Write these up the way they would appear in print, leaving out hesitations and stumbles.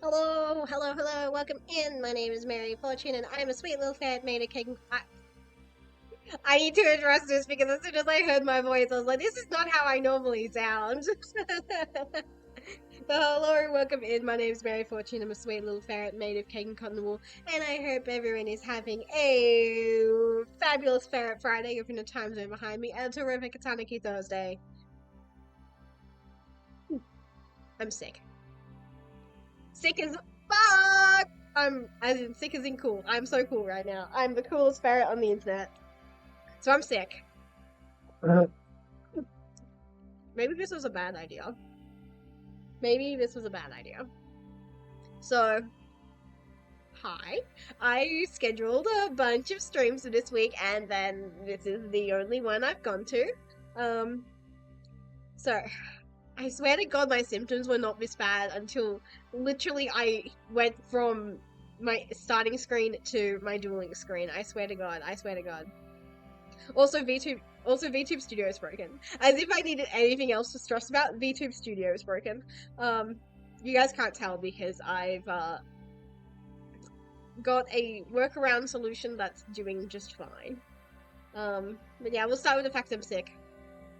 Hello, welcome in. My name is Mary Fortune, and I'm a sweet little ferret made of cake. I need to address this because as soon as I heard my voice, I was like, this is not how I normally sound. Hello, welcome in. My name is Mary Fortune. I'm a sweet little ferret made of cake and cotton wool, and I hope everyone is having a fabulous Ferret Friday, if in a time zone behind me, and a terrific Tanaki Thursday. I'm sick. Sick as fuck! I'm as in sick as in cool. I'm so cool right now. I'm the coolest ferret on the internet. So I'm sick. Maybe this was a bad idea. Maybe this was a bad idea. So, hi. I scheduled a bunch of streams for this week, and then this is the only one I've gone to. Um, so I swear to God, my symptoms were not this bad until literally I went from my starting screen to my dueling screen. I swear to God. I swear to God. Also, VTube Studio is broken. As if I needed anything else to stress about, VTube Studio is broken. You guys can't tell because I've got a workaround solution that's doing just fine. But yeah, we'll start with the fact I'm sick.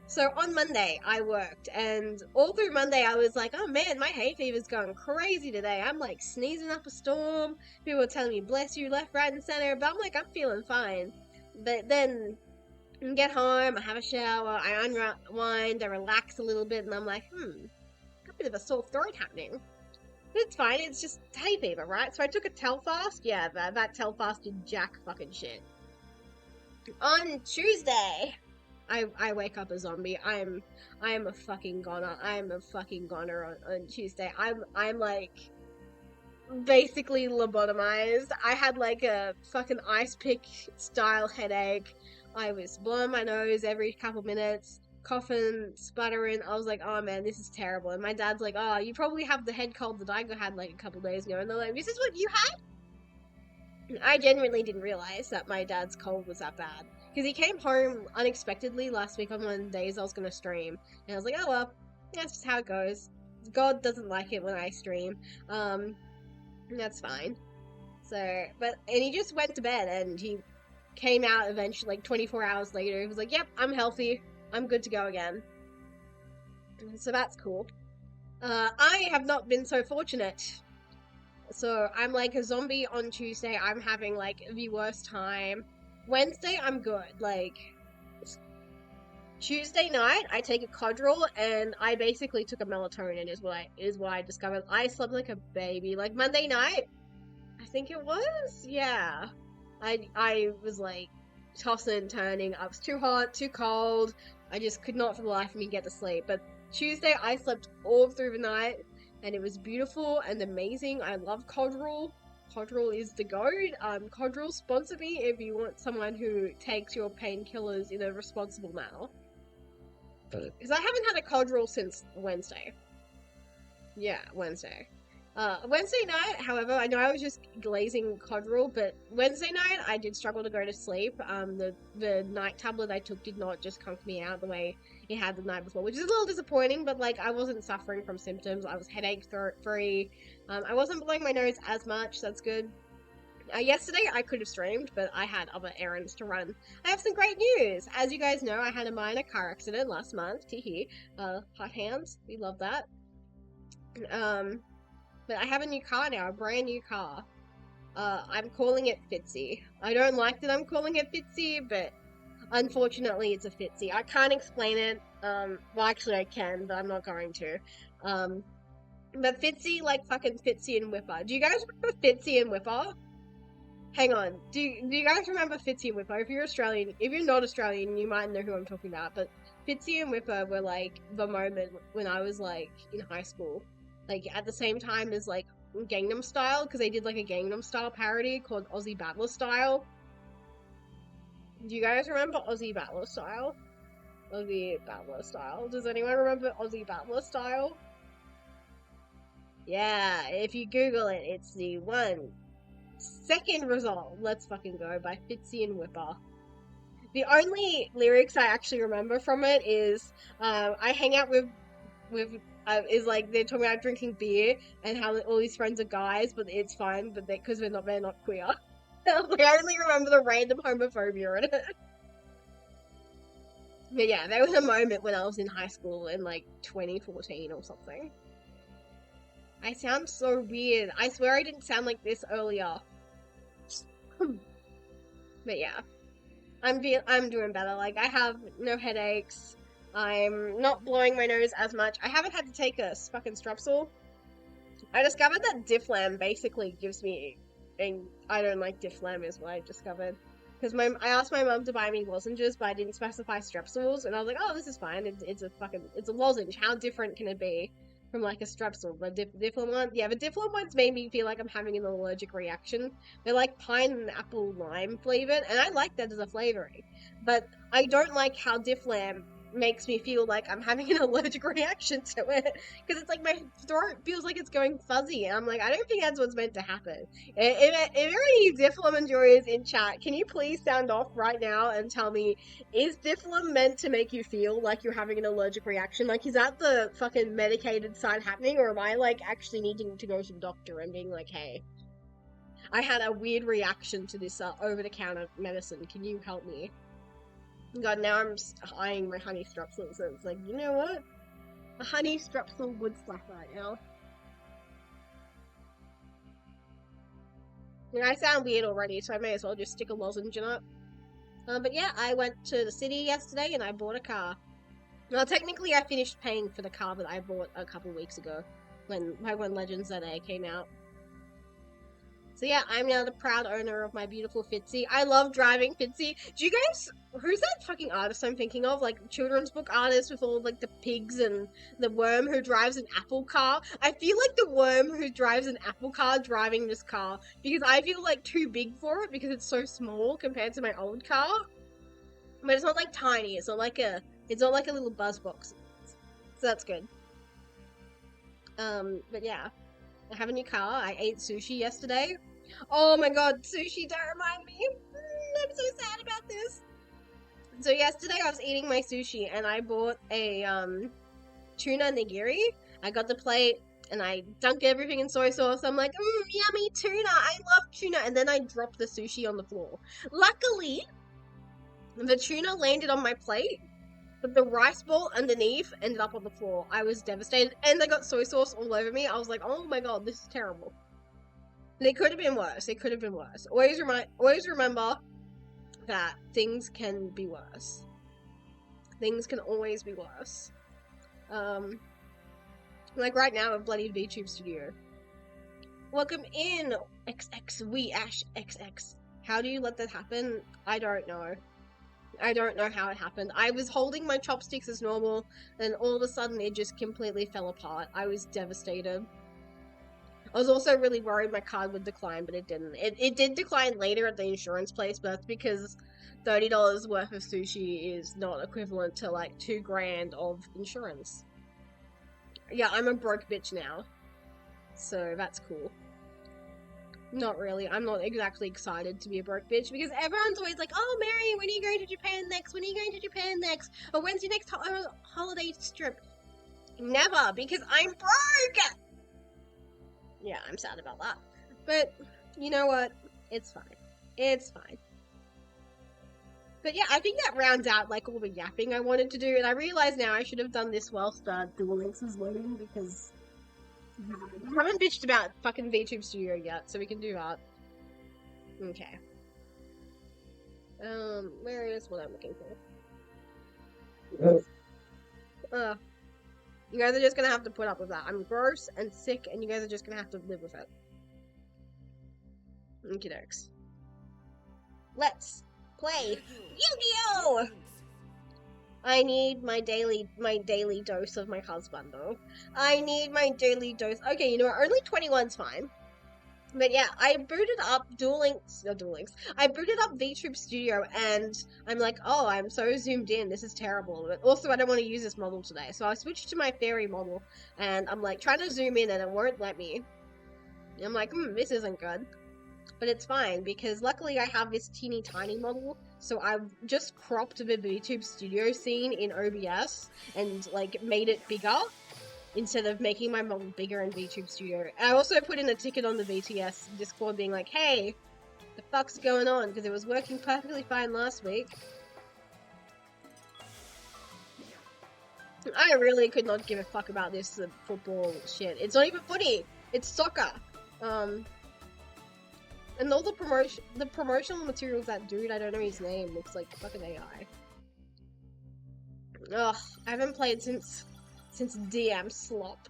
So on Monday, I worked, and all through Monday, I was like, oh man, my hay fever's going crazy today. I'm like sneezing up a storm. People were telling me, bless you, left, right, and center. But I'm like, I'm feeling fine. But then I get home, I have a shower, I unwind, I relax a little bit, and I'm like, got a bit of a sore throat happening. But it's fine, it's just hay fever, right? So I took a Telfast. Yeah, that Telfast did jack fucking shit. On Tuesday, I wake up a zombie. I am a fucking goner. I am a fucking goner on Tuesday. I'm like basically lobotomized. I had like a fucking ice pick style headache. I was blowing my nose every couple minutes, coughing, sputtering. I was like, oh man, this is terrible. And my dad's like, oh, you probably have the head cold that I had like a couple days ago. And they're like, this is what you had? I genuinely didn't realize that my dad's cold was that bad. Because he came home unexpectedly last week on one of the days I was going to stream. And I was like, oh well, that's just how it goes. God doesn't like it when I stream. That's fine. And he just went to bed and he came out eventually, like 24 hours later. He was like, yep, I'm healthy. I'm good to go again. So that's cool. I have not been so fortunate. So I'm like a zombie on Tuesday. I'm having like the worst time. Wednesday, I'm good. Like Tuesday night, I take a Codral and I basically took a melatonin. Is what I discovered. I slept like a baby. Like Monday night, I think it was. Yeah, I was like tossing and turning. I was too hot, too cold. I just could not for the life of me get to sleep. But Tuesday, I slept all through the night, and it was beautiful and amazing. I love Codral. Codral is the goat. Codral, sponsor me if you want someone who takes your painkillers in a responsible manner. Because I haven't had a Codral since Wednesday. Yeah, Wednesday. Wednesday night, however, I know I was just glazing Codral, but Wednesday night I did struggle to go to sleep. The night tablet I took did not just conk me out the way it had the night before, which is a little disappointing, but like I wasn't suffering from symptoms. I was headache free. I wasn't blowing my nose as much, that's good. Yesterday I could have streamed, but I had other errands to run. I have some great news! As you guys know, I had a minor car accident last month. Teehee. Hot hands. We love that. But I have a new car now, a brand new car. I'm calling it Fitzy. I don't like that I'm calling it Fitzy, but unfortunately it's a Fitzy. I can't explain it. Well, actually I can, but I'm not going to. But Fitzy, like fucking Fitzy and Whipper. Do you guys remember Fitzy and Whipper? Hang on. Do you guys remember Fitzy and Whipper? If you're Australian, if you're not Australian, you might know who I'm talking about. But Fitzy and Whipper were like the moment when I was like in high school. Like at the same time as like Gangnam Style, because they did like a Gangnam Style parody called Aussie Battler Style. Do you guys remember Aussie Battler Style? Aussie Battler Style. Does anyone remember Aussie Battler Style? Yeah, if you Google it, it's the 1 second result. Let's fucking go by Fitzy and Whipper. The only lyrics I actually remember from it is I hang out with is like they're talking about drinking beer and how all his friends are guys, but it's fine, but because they're not queer. Like, I only remember the random homophobia in it. But yeah, there was a moment when I was in high school in like 2014 or something. I sound so weird. I swear I didn't sound like this earlier. But yeah, I'm doing better. Like, I have no headaches. I'm not blowing my nose as much. I haven't had to take a fucking strepsil. I discovered that Difflam basically gives me, and I don't like Difflam is what I discovered. Because I asked my mum to buy me lozenges, but I didn't specify strepsils, and I was like, oh, this is fine. It's a lozenge. How different can it be from like a strepsil? The Difflam one, yeah, the Difflam ones made me feel like I'm having an allergic reaction. They're like pine and apple lime flavored, and I like that as a flavoring, but I don't like how Difflam makes me feel like I'm having an allergic reaction to it, because it's like my throat feels like it's going fuzzy, and I'm like, I don't think that's what's meant to happen. If there are any Difflam enjoyers in chat, can you please sound off right now and tell me, is Difflam meant to make you feel like you're having an allergic reaction? Like, is that the fucking medicated side happening, or am I like actually needing to go to the doctor and being like, hey, I had a weird reaction to this over-the-counter medicine, can you help me? God, now I'm eyeing my honey strepsil, so it's like, you know what? A honey strepsil would slap right now. I mean, I sound weird already, so I may as well just stick a lozenge in it. But yeah, I went to the city yesterday and I bought a car. Well, technically I finished paying for the car that I bought a couple weeks ago, when Legends ZA came out. So yeah, I'm now the proud owner of my beautiful Fitzy. I love driving Fitzy. Do you guys... Who's that fucking artist I'm thinking of? Like, children's book artist with all, like, the pigs and the worm who drives an apple car? I feel like the worm who drives an apple car driving this car, because I feel, like, too big for it, because it's so small compared to my old car. But it's not, like, tiny. It's not like a little buzz box. So that's good. But yeah. I have a new car. I ate sushi yesterday. Oh my god, sushi, don't remind me. I'm so sad about this. So yesterday I was eating my sushi and I bought a tuna nigiri. I got the plate and I dunked everything in soy sauce. I'm like, yummy tuna. I love tuna. And then I dropped the sushi on the floor. Luckily, the tuna landed on my plate, but the rice ball underneath ended up on the floor. I was devastated, and I got soy sauce all over me. I was like, oh my god, this is terrible. And it could have been worse. It could have been worse. Always remember that things can be worse. Things can always be worse. Like right now with bloody VTuber Studio. Welcome in, XX, we Ash XX. How do you let that happen? I don't know. I don't know how it happened. I was holding my chopsticks as normal, and all of a sudden it just completely fell apart. I was devastated. I was also really worried my card would decline, but it didn't. It did decline later at the insurance place, but that's because $30 worth of sushi is not equivalent to like $2,000 of insurance. Yeah, I'm a broke bitch now, so that's cool. Not really. I'm not exactly excited to be a broke bitch, because everyone's always like, oh, Mary, when are you going to Japan next? When are you going to Japan next? Or when's your next holiday trip? Never, because I'm broke! Yeah, I'm sad about that. But, you know what? It's fine. It's fine. But yeah, I think that rounds out, like, all the yapping I wanted to do, and I realize now I should have done this whilst Duel Links was loading, because I haven't bitched about fucking VTuber Studio yet, so we can do that. Okay. Where is what I'm looking for? You guys are just gonna have to put up with that. I'm gross and sick, and you guys are just gonna have to live with it. Okie dokes. Let's play Yu-Gi-Oh! I need my daily dose of my husband, though. I need my daily dose. Okay, you know what? Only 21's fine. But yeah, I booted up I booted up VTuber Studio, and I'm like, oh, I'm so zoomed in, this is terrible. But also, I don't want to use this model today, so I switched to my fairy model, and I'm like, trying to zoom in, and it won't let me. And I'm like, this isn't good. But it's fine, because luckily I have this teeny tiny model, so I've just cropped the VTuber Studio scene in OBS, and, like, made it bigger. instead of making my model bigger in VTube Studio. I also put in a ticket on the VTS Discord being like, hey, the fuck's going on? Because it was working perfectly fine last week. I really could not give a fuck about this football shit. It's not even footy. It's soccer. And all the promotional materials, that dude, I don't know his name, looks like fucking AI. Ugh, I haven't played since DM Slop.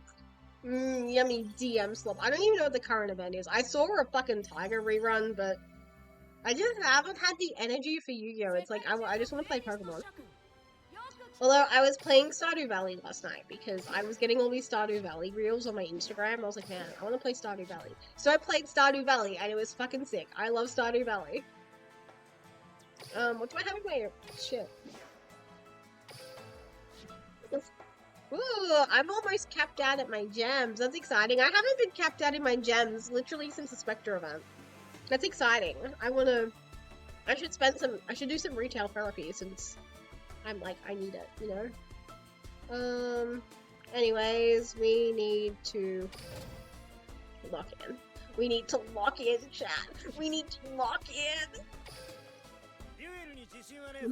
Yummy DM Slop. I don't even know what the current event is. I saw a fucking Tiger rerun, but I just haven't had the energy for Yu-Gi-Oh! It's like, I just want to play Pokemon. Although, I was playing Stardew Valley last night, because I was getting all these Stardew Valley reels on my Instagram. I was like, man, I want to play Stardew Valley. So I played Stardew Valley, and it was fucking sick. I love Stardew Valley. What do I have in my shit? Ooh, I'm almost capped out at my gems. That's exciting. I haven't been capped out in my gems literally since the Spectre event. That's exciting. I should do some retail therapy since I'm like, I need it, you know? Anyways, we need to lock in. We need to lock in, chat. We need to lock in.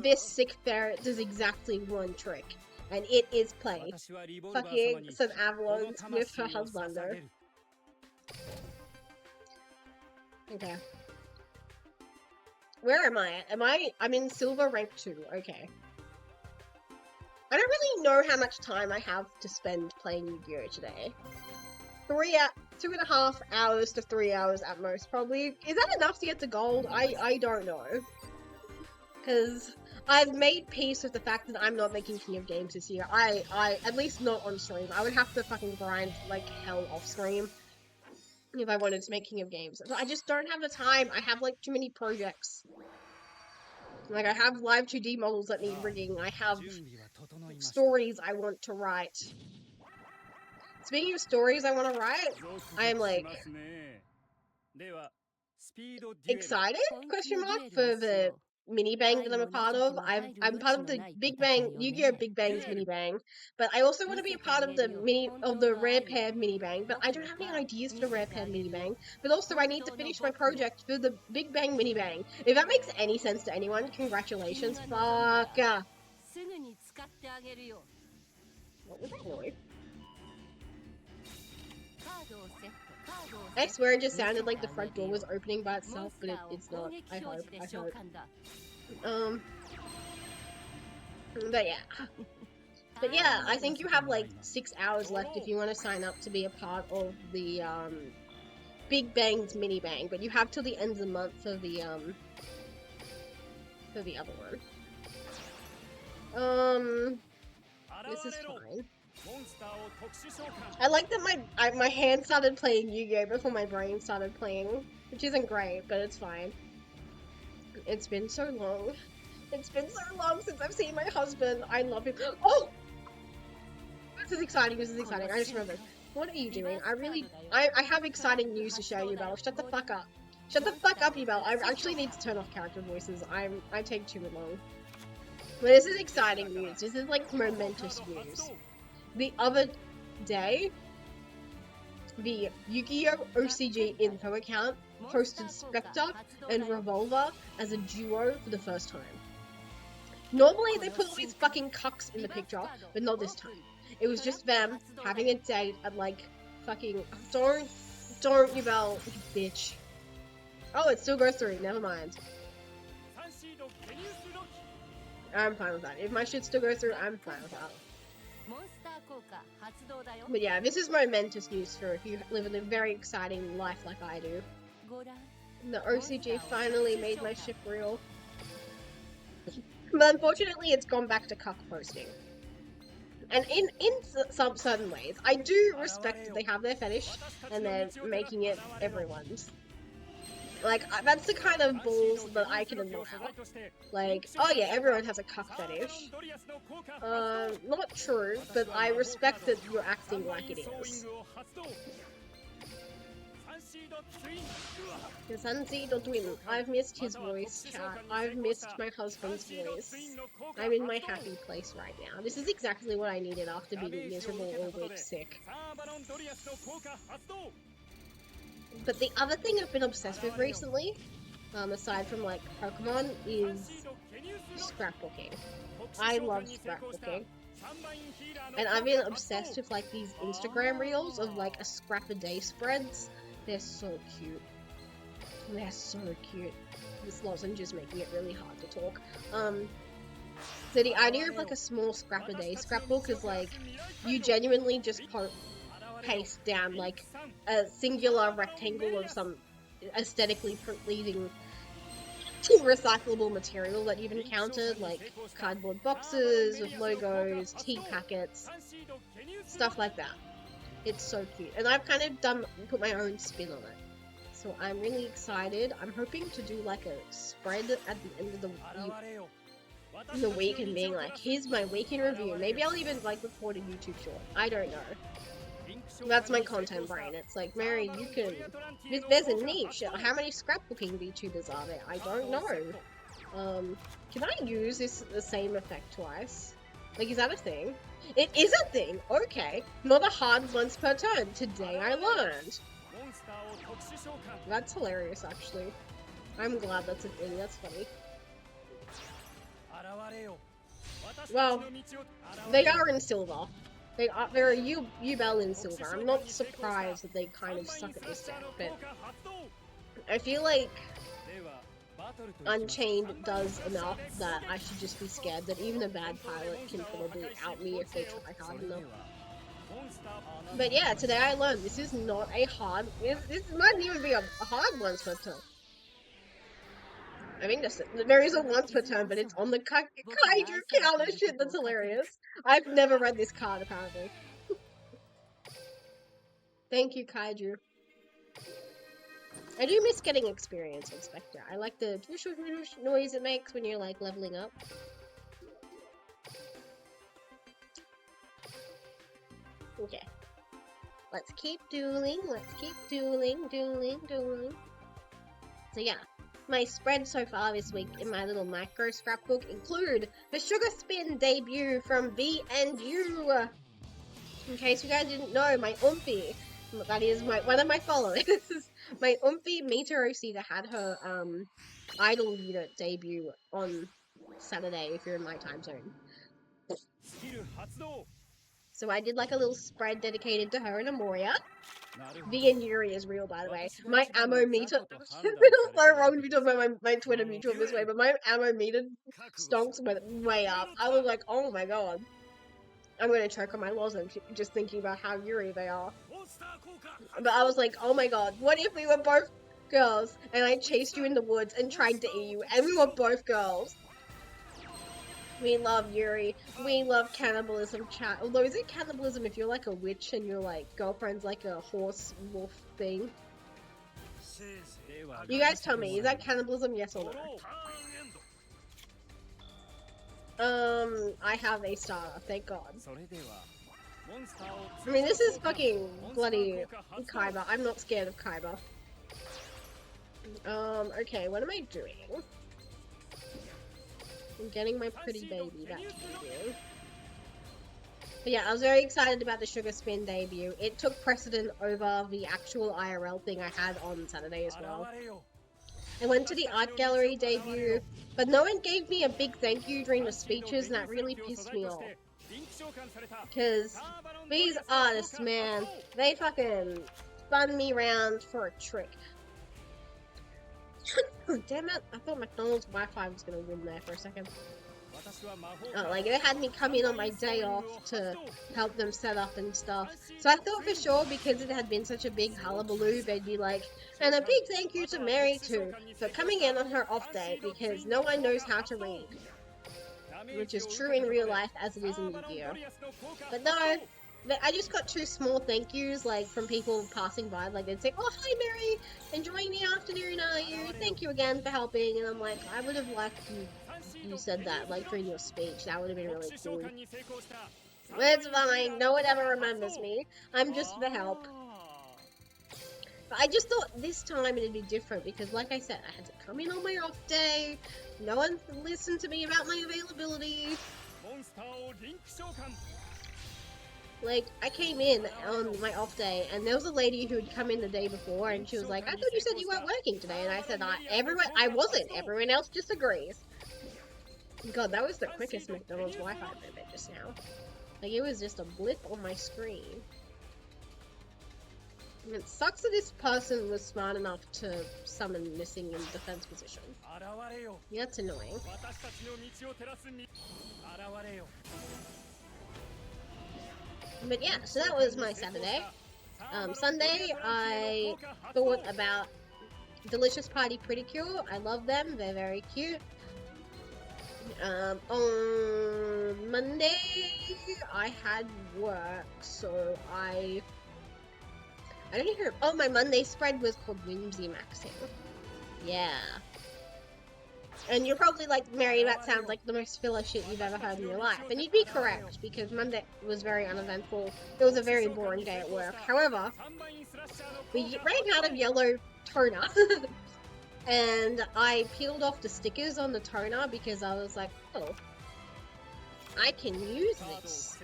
This sick ferret does exactly one trick, and it is play fucking some Avalons with her husbander. Okay. Where am I? I'm in silver rank 2, okay. I don't really know how much time I have to spend playing Yu-Gi-Oh! Today. 2.5 hours to 3 hours at most, probably. Is that enough to get to gold? I don't know. Because I've made peace with the fact that I'm not making King of Games this year. At least not on stream. I would have to fucking grind like hell off stream if I wanted to make King of Games. So I just don't have the time. I have like too many projects. Like, I have live 2D models that need rigging. I have stories I want to write. Speaking of stories I want to write, I am like excited? Question mark for the mini bang that I'm a part of. I'm part of the Big Bang Yu-Gi-Oh! Big Bang's mini bang, but I also want to be a part of the rare pair mini bang. But I don't have any ideas for the rare pair mini bang. But also, I need to finish my project for the Big Bang mini bang. If that makes any sense to anyone, congratulations. Fuck. What was that noise? I swear it just sounded like the front door was opening by itself, but it's not. I hope. But yeah, I think you have like 6 hours left if you want to sign up to be a part of the Big Bang's mini bang, but you have till the end of the month for the other one. This is fine. I like that my hand started playing Yu-Gi-Oh! Before my brain started playing, which isn't great, but it's fine. It's been so long. It's been so long since I've seen my husband. I love him. Oh! This is exciting, this is exciting. I just remembered. What are you doing? I have exciting news to show you, Belle. Shut the fuck up. Shut the fuck up, you Belle. I actually need to turn off character voices. I take too long. But this is exciting news. This is like momentous news. The other day, the Yu-Gi-Oh! OCG info account posted Spectre and Revolver as a duo for the first time. Normally they put all these fucking cucks in the picture, but not this time. It was just them having a date at like fucking... Don't you Belle, you bitch. Oh, it still goes through, never mind. I'm fine with that. If my shit still goes through, I'm fine with that. But yeah, this is momentous news for if you live in a very exciting life like I do. The OCG finally made my ship real. But unfortunately, it's gone back to cuck posting. And in some certain ways, I do respect that they have their fetish, and they're making it everyone's. Like, that's the kind of balls that I can allow. Like, oh yeah, everyone has a cuck fetish. Not true, but I respect that you're acting like it is. Twin. I've missed his voice, chat. I've missed my husband's voice. I'm in my happy place right now. This is exactly what I needed after being miserable all week sick. But the other thing I've been obsessed with recently, aside from like Pokemon, is scrapbooking. I love scrapbooking. And I've been obsessed with like these Instagram reels of like a scrap a day spreads. They're so cute. They're so cute. This lozenge's making it really hard to talk. So the idea of like a small scrap a day scrapbook is like you genuinely just paste down like a singular rectangle of some aesthetically pleasing recyclable material that you've encountered, like cardboard boxes with logos, tea packets, stuff like that. It's so cute, and I've kind of put my own spin on it. So I'm really excited. I'm hoping to do like a spread at the end of the week and being like, here's my week in review. Maybe I'll even like record a YouTube short. I don't know. That's my content brain. It's like, Mary, you can... There's a niche. How many scrapbooking VTubers are there? I don't know. Can I use the same effect twice? Like, is that a thing? It is a thing! Okay. Not a hard once per turn. Today I learned. That's hilarious, actually. I'm glad that's a thing. That's funny. Well, they are in silver. They're a Ubel in silver. I'm not surprised that they kind of suck at this deck, but I feel like Unchained does enough that I should just be scared that even a bad pilot can probably out me if they try hard enough. But yeah, today I learned this is not a hard... This might even be a hard once per turn. I mean, there is a once per turn, but it's on the kaiju counter shit. That's hilarious. I've never read this card, apparently. Thank you, kaiju. I do miss getting experience on Spectre. I like the whoosh whoosh noise it makes when you're like leveling up. Okay. Let's keep dueling. Let's keep dueling. So yeah. My spreads so far this week in my little micro scrapbook include the Sugar Spin debut from V and U. In case you guys didn't know, my Oomphy, that is one of my followers, my Oomphy Meteor Seeker had her Idol unit debut on Saturday if you're in my time zone. So I did like a little spread dedicated to her and Amoria. V and Yuri is real, by the way. My ammo meter... It's so wrong to be talking about my Twitter mutual this way, but my ammo meter stonks went way up. I was like, oh my god. I'm gonna choke on my lozenge just thinking about how Yuri they are. But I was like, oh my god, what if we were both girls and I chased you in the woods and tried to eat you and we were both girls? We love Yuri. We love cannibalism, chat. Although, is it cannibalism if you're like a witch and your like girlfriend's like a horse wolf thing? You guys tell me, is that cannibalism, yes or no? I have a starter, thank god. I mean, this is fucking bloody Kaiba. I'm not scared of Kaiba. Okay, what am I doing? I'm getting my pretty baby back to you. But yeah, I was very excited about the Sugar Spin debut. It took precedent over the actual IRL thing I had on Saturday as well. I went to the art gallery debut, but no one gave me a big thank you during the speeches, and that really pissed me off. Because these artists, man, they fucking spun me around for a trick. Damn it, I thought McDonald's Wi-Fi was gonna win there for a second. Like, they had me come in on my day off to help them set up and stuff. So I thought for sure, because it had been such a big hullabaloo, they'd be like, and a big thank you to Mary too, for coming in on her off day, because no one knows how to read. Which is true in real life as it is in Yu-Gi-Oh! But no, I just got 2 small thank yous, like, from people passing by. Like, they'd say, oh, hi Mary, enjoying the afternoon, are you? Thank you again for helping. And I'm like, I would have liked you said that, like, during your speech. That would have been really cool. But it's fine, no one ever remembers me. I'm just for help. But I just thought this time it'd be different because, like I said, I had to come in on my off day. No one listened to me about my availability. Like, I came in on my off day, and there was a lady who had come in the day before, and she was like, I thought you said you weren't working today. And I said, I wasn't. Everyone else disagrees. God, that was the quickest McDonald's Wi-Fi moment just now. Like, it was just a blip on my screen. And it sucks that this person was smart enough to summon missing in defense position. Yeah, that's annoying. But yeah, so that was my Saturday. Sunday, I thought about Delicious Party Pretty Cure. I love them, they're very cute. On Monday, I had work, so I don't hear. Oh, my Monday spread was called Whimsy Maxing. Yeah. And you're probably like, Mary, that sounds like the most filler shit you've ever heard in your life. And you'd be correct, because Monday was very uneventful. It was a very boring day at work. However, we ran out of yellow toner. And I peeled off the stickers on the toner because I was like, oh, I can use this.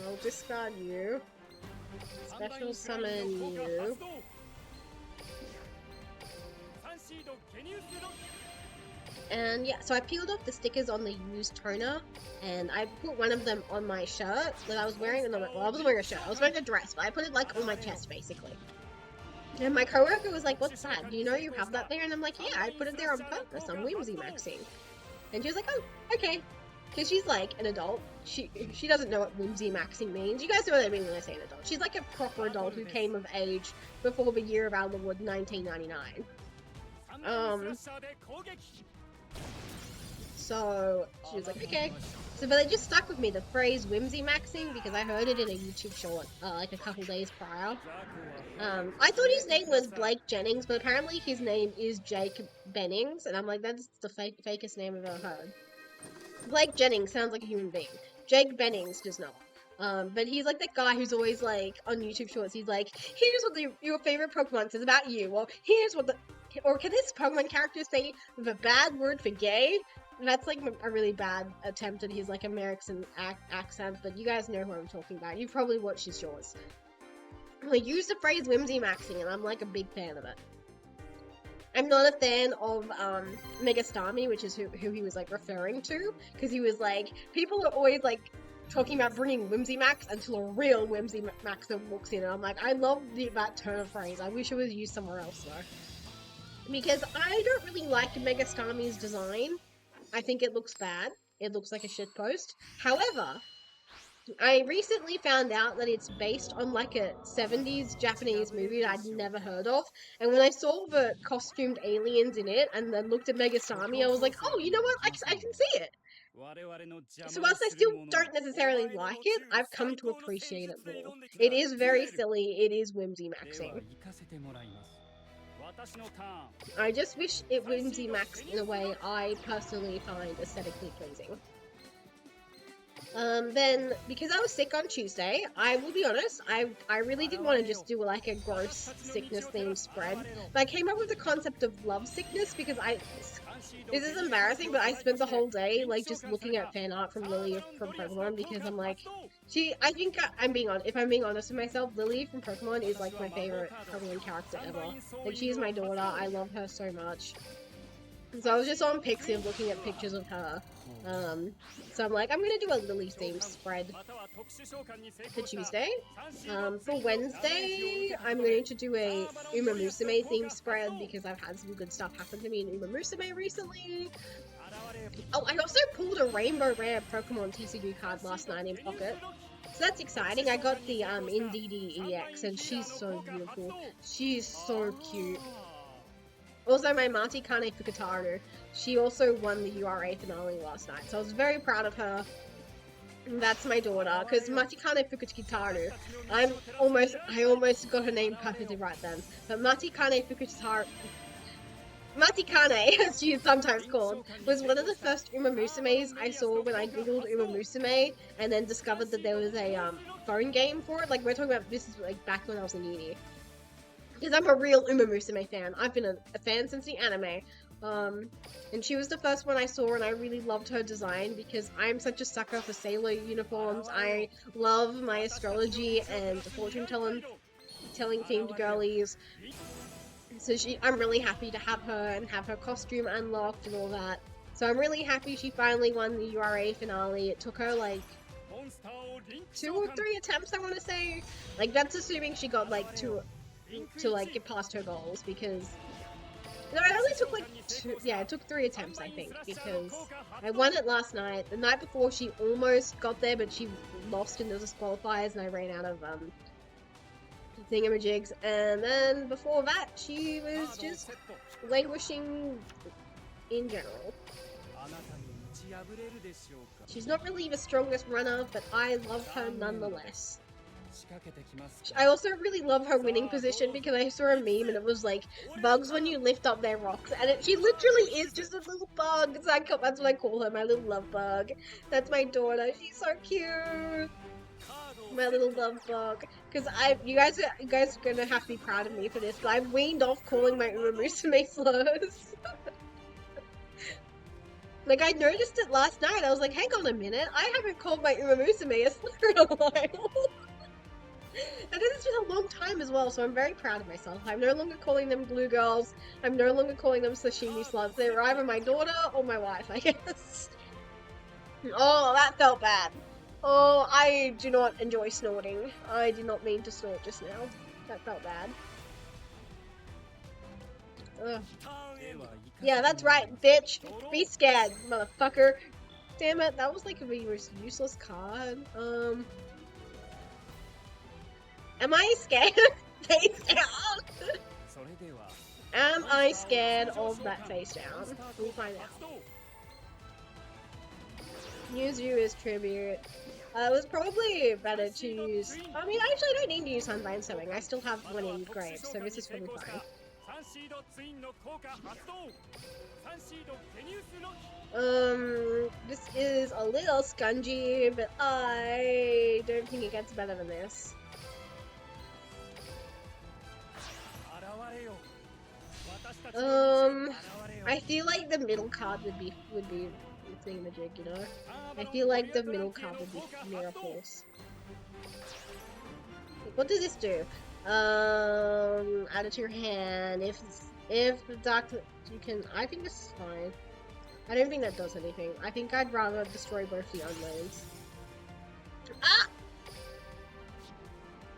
I'll discard you. Special summon you. And yeah, so I peeled off the stickers on the used toner, and I put one of them on my shirt that I was wearing. Well, I wasn't wearing a shirt, I was wearing a dress, but I put it like on my chest basically. And my coworker was like, what's that? Do you know you have that there? And I'm like, yeah, I put it there on purpose. I'm whimsy maxing. And she was like, oh, okay. Because she's like an adult. She doesn't know what whimsy maxing means. You guys know what I mean when I say an adult. She's like a proper adult who came of age before the year of our Lord 1999. So she was like, okay. So, but it just stuck with me, the phrase whimsy maxing, because I heard it in a YouTube short like a couple days prior. I thought his name was Blake Jennings, but apparently his name is Jake Bennings, and I'm like, that's the fakest name I've ever heard. Blake Jennings sounds like a human being. Jake Bennings does not. But he's like that guy who's always like on YouTube shorts. He's like, here's what your favorite Pokemon says about you, or here's what or can this Pokemon character say the bad word for gay? And that's like a really bad attempt at his like American accent, but you guys know who I'm talking about. You've probably watched his shorts. He used the phrase whimsy maxing, and I'm like a big fan of it. I'm not a fan of Megastami, which is who he was like referring to, because he was like, people are always like talking about bringing whimsy max until a real whimsy maxer walks in, and I'm like, I love that turn of phrase. I wish it was used somewhere else though, because I don't really like Megastami's design. I think it looks bad. It looks like a shitpost. However, I recently found out that it's based on like a 70s Japanese movie that I'd never heard of. And when I saw the costumed aliens in it and then looked at Megastami, I was like, oh, you know what? I can see it. So whilst I still don't necessarily like it, I've come to appreciate it more. It is very silly. It is whimsy maxing. I just wish it whimsy maxed in a way I personally find aesthetically pleasing. Then, because I was sick on Tuesday, I will be honest, I really did want to just do like a gross sickness themed spread, but I came up with the concept of love sickness because this is embarrassing, but I spent the whole day like just looking at fan art from Lily from Pokemon, because I'm like, I think if I'm being honest with myself, Lily from Pokemon is like my favorite Pokemon character ever. Like, she is my daughter, I love her so much. So I was just on Pixiv looking at pictures of her. So I'm like, I'm gonna do a Lily themed spread for Tuesday. For Wednesday, I'm going to do a Uma Musume themed spread because I've had some good stuff happen to me in Uma Musume recently. Oh, I also pulled a Rainbow Rare Pokemon TCG card last night in Pocket. So that's exciting. I got the Indeedee EX, and she's so beautiful. She's so cute. Also, my Matikane Fukutaru, she also won the URA finale last night, so I was very proud of her. And that's my daughter, because Matikane Fukutaru, I almost got her name perfectly right then, but Matikane Fukutaru, Matikane, as she's sometimes called, was one of the first Uma Musumes I saw when I googled Uma Musume and then discovered that there was a phone game for it. Like, we're talking about this is like back when I was in uni. Because I'm a real Uma Musume fan. I've been a fan since the anime. And she was the first one I saw, and I really loved her design because I'm such a sucker for sailor uniforms. I love my astrology and fortune telling themed girlies. So I'm really happy to have her and have her costume unlocked and all that. So I'm really happy she finally won the URA finale. It took her like 2 or 3 attempts, I want to say. Like, that's assuming she got like to like get past her goals, because no, it only took like 2. Yeah, it took 3 attempts, I think, because I won it last night. The night before she almost got there, but she lost in the disqualifiers, and I ran out of thingamajigs. And then before that, she was just languishing in general. She's not really the strongest runner, but I love her nonetheless. I also really love her winning position because I saw a meme and it was like, bugs when you lift up their rocks, and she literally is just a little bug. That's what I call her, my little love bug. That's my daughter. She's so cute. My little love bug. Because you guys are gonna have to be proud of me for this, but I've weaned off calling my Uma Musume slurs. Like, I noticed it last night. I was like, hang on a minute, I haven't called my Uma Musume a slur in a while. And it's been a long time as well, so I'm very proud of myself. I'm no longer calling them glue girls. I'm no longer calling them sashimi sluts. They're either my daughter or my wife, I guess. Oh, that felt bad. Oh, I do not enjoy snorting. I did not mean to snort just now. That felt bad. Ugh. Yeah, that's right, bitch. Be scared, motherfucker. Damn it, that was like a really useless card. Am I scared? Face down! Am I scared of that face down? We'll find out. Use you as tribute. It was probably better to use... I mean, actually, I don't need to use Sunlight Sewing. I still have one in Graves, so this is probably fine. This is a little scungy, but I don't think it gets better than this. I feel like the middle card would be thingamajig, you know? I feel like the middle card would be Mirror Force. What does this do? Add it to your hand. If the dark, you can. I think this is fine. I don't think that does anything. I think I'd rather destroy both the unlanes. Ah!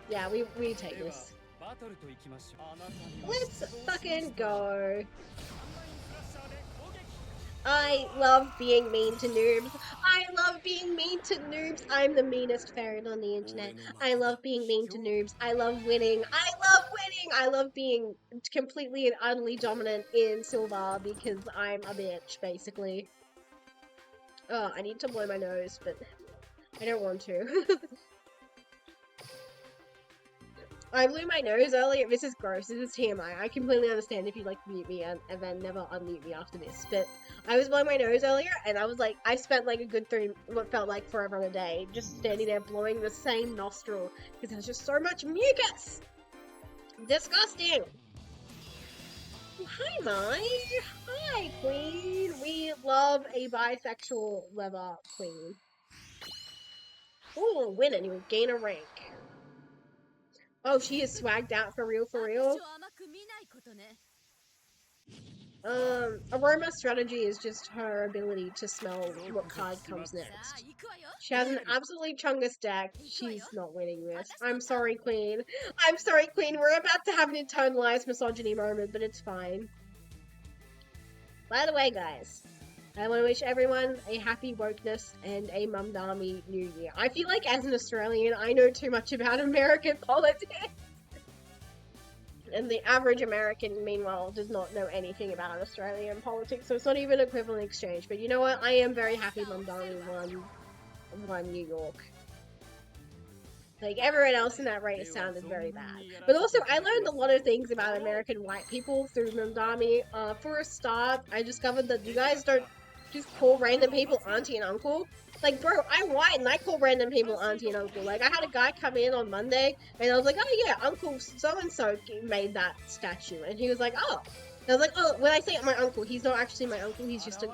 Yeah, we take this. Let's fucking go. I love being mean to noobs. I love being mean to noobs. I'm the meanest ferret on the internet. I love being mean to noobs. I love winning. I love winning. I love being completely and utterly dominant in Silver because I'm a bitch, basically. Oh, I need to blow my nose, but I don't want to. I blew my nose earlier. This is gross. This is TMI. I completely understand if you like mute me and then never unmute me after this. But I was blowing my nose earlier, and I was like, I spent like a good what felt like forever and a day just standing there blowing the same nostril because there's just so much mucus. Disgusting. Hi, Mai. Hi, Queen. We love a bisexual leather queen. Ooh, win and you gain a rank. Oh, she is swagged out for real, for real. Aroma strategy is just her ability to smell what card comes next. She has an absolutely chungus deck. She's not winning this. I'm sorry, Queen. I'm sorry, Queen. We're about to have an internalized misogyny moment, but it's fine. By the way, guys, I want to wish everyone a happy wokeness and a Mumdami New Year. I feel like as an Australian, I know too much about American politics. And the average American, meanwhile, does not know anything about Australian politics, so it's not even equivalent exchange. But you know what? I am very happy Mumdami won New York. Like, everyone else in that race sounded very bad. But also, I learned a lot of things about American white people through Mondami. For a start, I discovered that you guys don't just call random people auntie and uncle. Like, bro, I'm white and I call random people auntie and uncle. Like, I had a guy come in on Monday and I was like, oh yeah, Uncle so-and-so made that statue. And he was like, oh. And I was like, oh, when I say my uncle, he's not actually my uncle. He's just a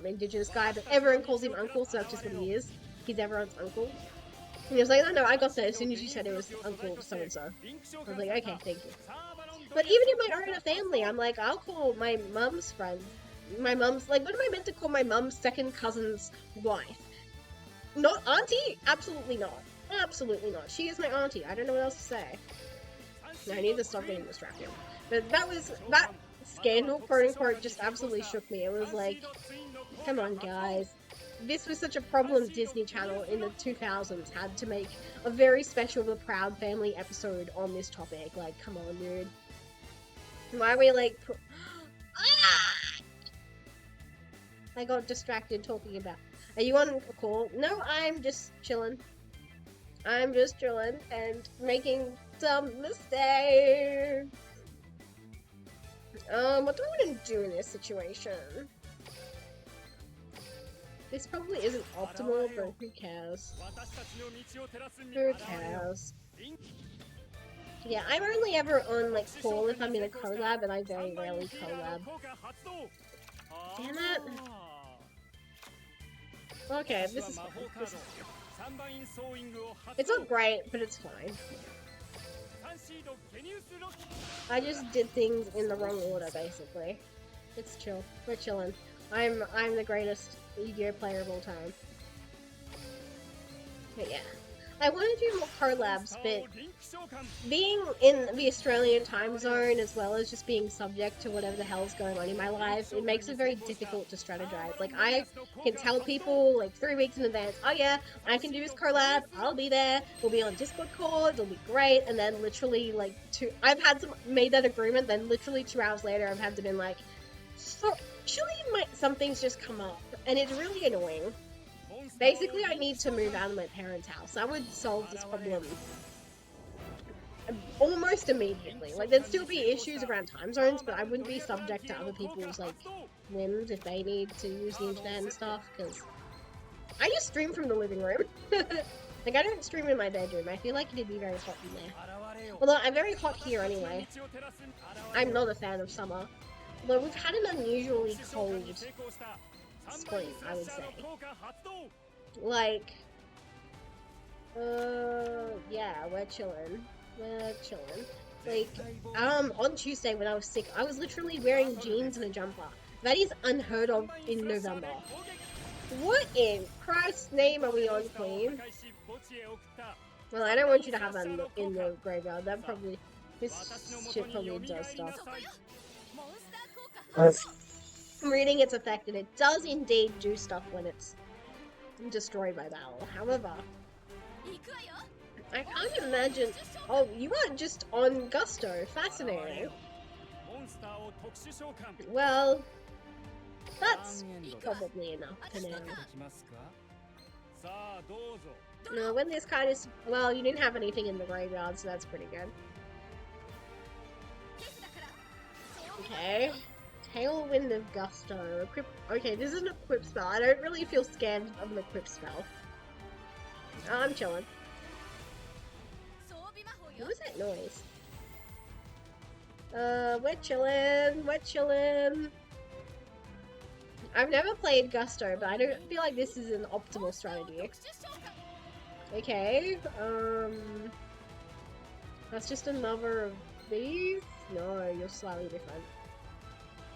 indigenous guy, but everyone calls him uncle, so that's just what he is. He's everyone's uncle. And he was like, no, I got that as soon as you said it was Uncle so-and-so. I was like, okay, thank you. But even in my own family, I'm like, I'll call my mum's friend. My mum's, like, what am I meant to call my mum's second cousin's wife? Not auntie? Absolutely not. Absolutely not. She is my auntie. I don't know what else to say. I need to stop getting distracted. But that scandal, quote-unquote, just absolutely shook me. It was like, come on, guys. This was such a problem Disney Channel in the 2000s had to make a very special The Proud Family episode on this topic. Like, come on, dude. Why are we like... I got distracted talking about... Are you on a call? No, I'm just chilling. I'm just chilling and making some mistakes. What do I want to do in this situation? This probably isn't optimal, but who cares? Who cares? Yeah, I'm only ever on, like, call if I'm in a collab, and I very rarely collab. Damn it! Okay, this is fine. It's not great, but it's fine. I just did things in the wrong order, basically. It's chill. We're chilling. I'm the greatest Yu-Gi-Oh player of all time. But yeah. I want to do more collabs, but being in the Australian time zone as well as just being subject to whatever the hell's going on in my life, it makes it very difficult to strategize. Like, I can tell people, like, 3 weeks in advance, oh yeah, I can do this collab, I'll be there, we'll be on Discord calls, it'll be great, and then literally, like, I've had made that agreement, then literally 2 hours later I've had to been like, so, actually, some things just come up, and it's really annoying. Basically, I need to move out of my parents' house. I would solve this problem almost immediately. Like, there'd still be issues around time zones, but I wouldn't be subject to other people's, like, whims if they need to use the internet and stuff, because I just stream from the living room. Like, I don't stream in my bedroom. I feel like it'd be very hot in there. Although, I'm very hot here anyway. I'm not a fan of summer. Although, we've had an unusually cold spring, I would say. Like, yeah, we're chilling. We're chilling. Like, on Tuesday when I was sick, I was literally wearing jeans and a jumper. That is unheard of in November. What in Christ's name are we on, Queen? Well, I don't want you to have that in the graveyard. That probably, this shit probably does stuff. I'm reading its effect, and it does indeed do stuff when it's destroyed by battle. However, I can't imagine... Oh, you are just on Gusto. Fascinating. Well, that's probably enough for now. No, when this card is... Well, you didn't have anything in the graveyard, so that's pretty good. Okay. Tailwind of Gusto. Equip... Okay, this is an equip spell. I don't really feel scared of an equip spell. I'm chilling. What was that noise? We're chilling. We're chilling. I've never played Gusto, but I don't feel like this is an optimal strategy. Okay, that's just another of these? No, you're slightly different.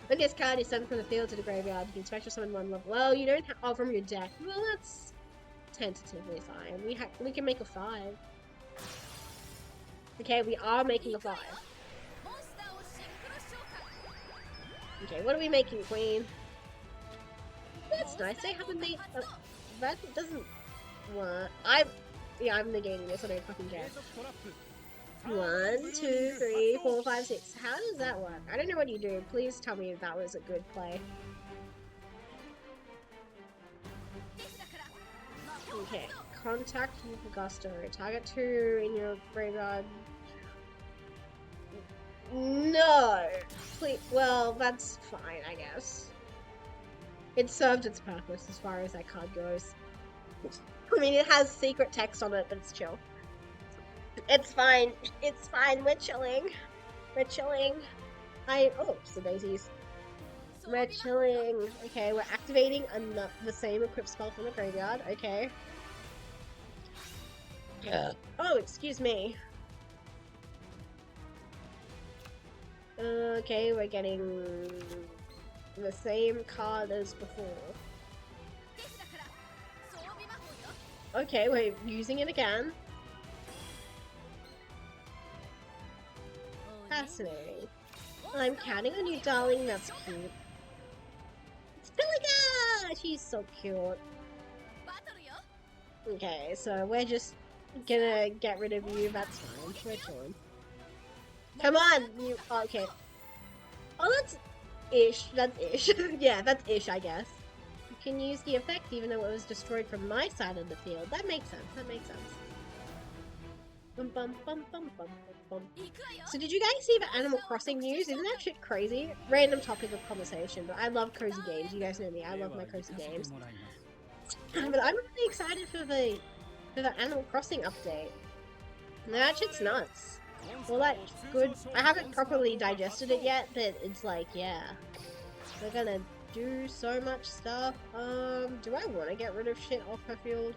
When this card is sent from the field to the graveyard, you can special summon one level. Well, you don't have... Oh, from your deck. Well, that's tentatively fine. We can make a 5. Okay, we are making a 5. Okay, what are we making, Queen? That's nice. They haven't made... that doesn't... What? Yeah, I'm negating this. I don't fucking care. 1, 2, 3, 4, 5, 6. How does that work? I don't know what you do. Please tell me if that was a good play. Okay, contact you for Gusto. Target 2 in your graveyard. No! Please, well, that's fine, I guess. It served its purpose as far as that card goes. I mean, it has secret text on it, but it's chill. It's fine. It's fine. We're chilling. We're chilling. Oh, it's the daisies. We're chilling. Okay, we're activating the same equip spell from the graveyard. Okay. Yeah. Oh, excuse me. Okay, we're getting the same card as before. Okay, we're using it again. Fascinating. I'm counting on you, darling. That's cute. Spiliga! She's so cute. Okay, so we're just gonna get rid of you. That's fine. We're chilling. Come on! You. Okay. Oh, that's ish. That's ish. Yeah, that's ish, I guess. You can use the effect even though it was destroyed from my side of the field. That makes sense. That makes sense. Bum, bum, bum, bum, bum, bum. So did you guys see the Animal Crossing news? Isn't that shit crazy? Random topic of conversation, but I love cozy games. You guys know me. I love my cozy games. But I'm really excited for the Animal Crossing update. That shit's nuts. Well, that's good. I haven't properly digested it yet, but it's like, yeah. We're gonna do so much stuff. Do I want to get rid of shit off her field?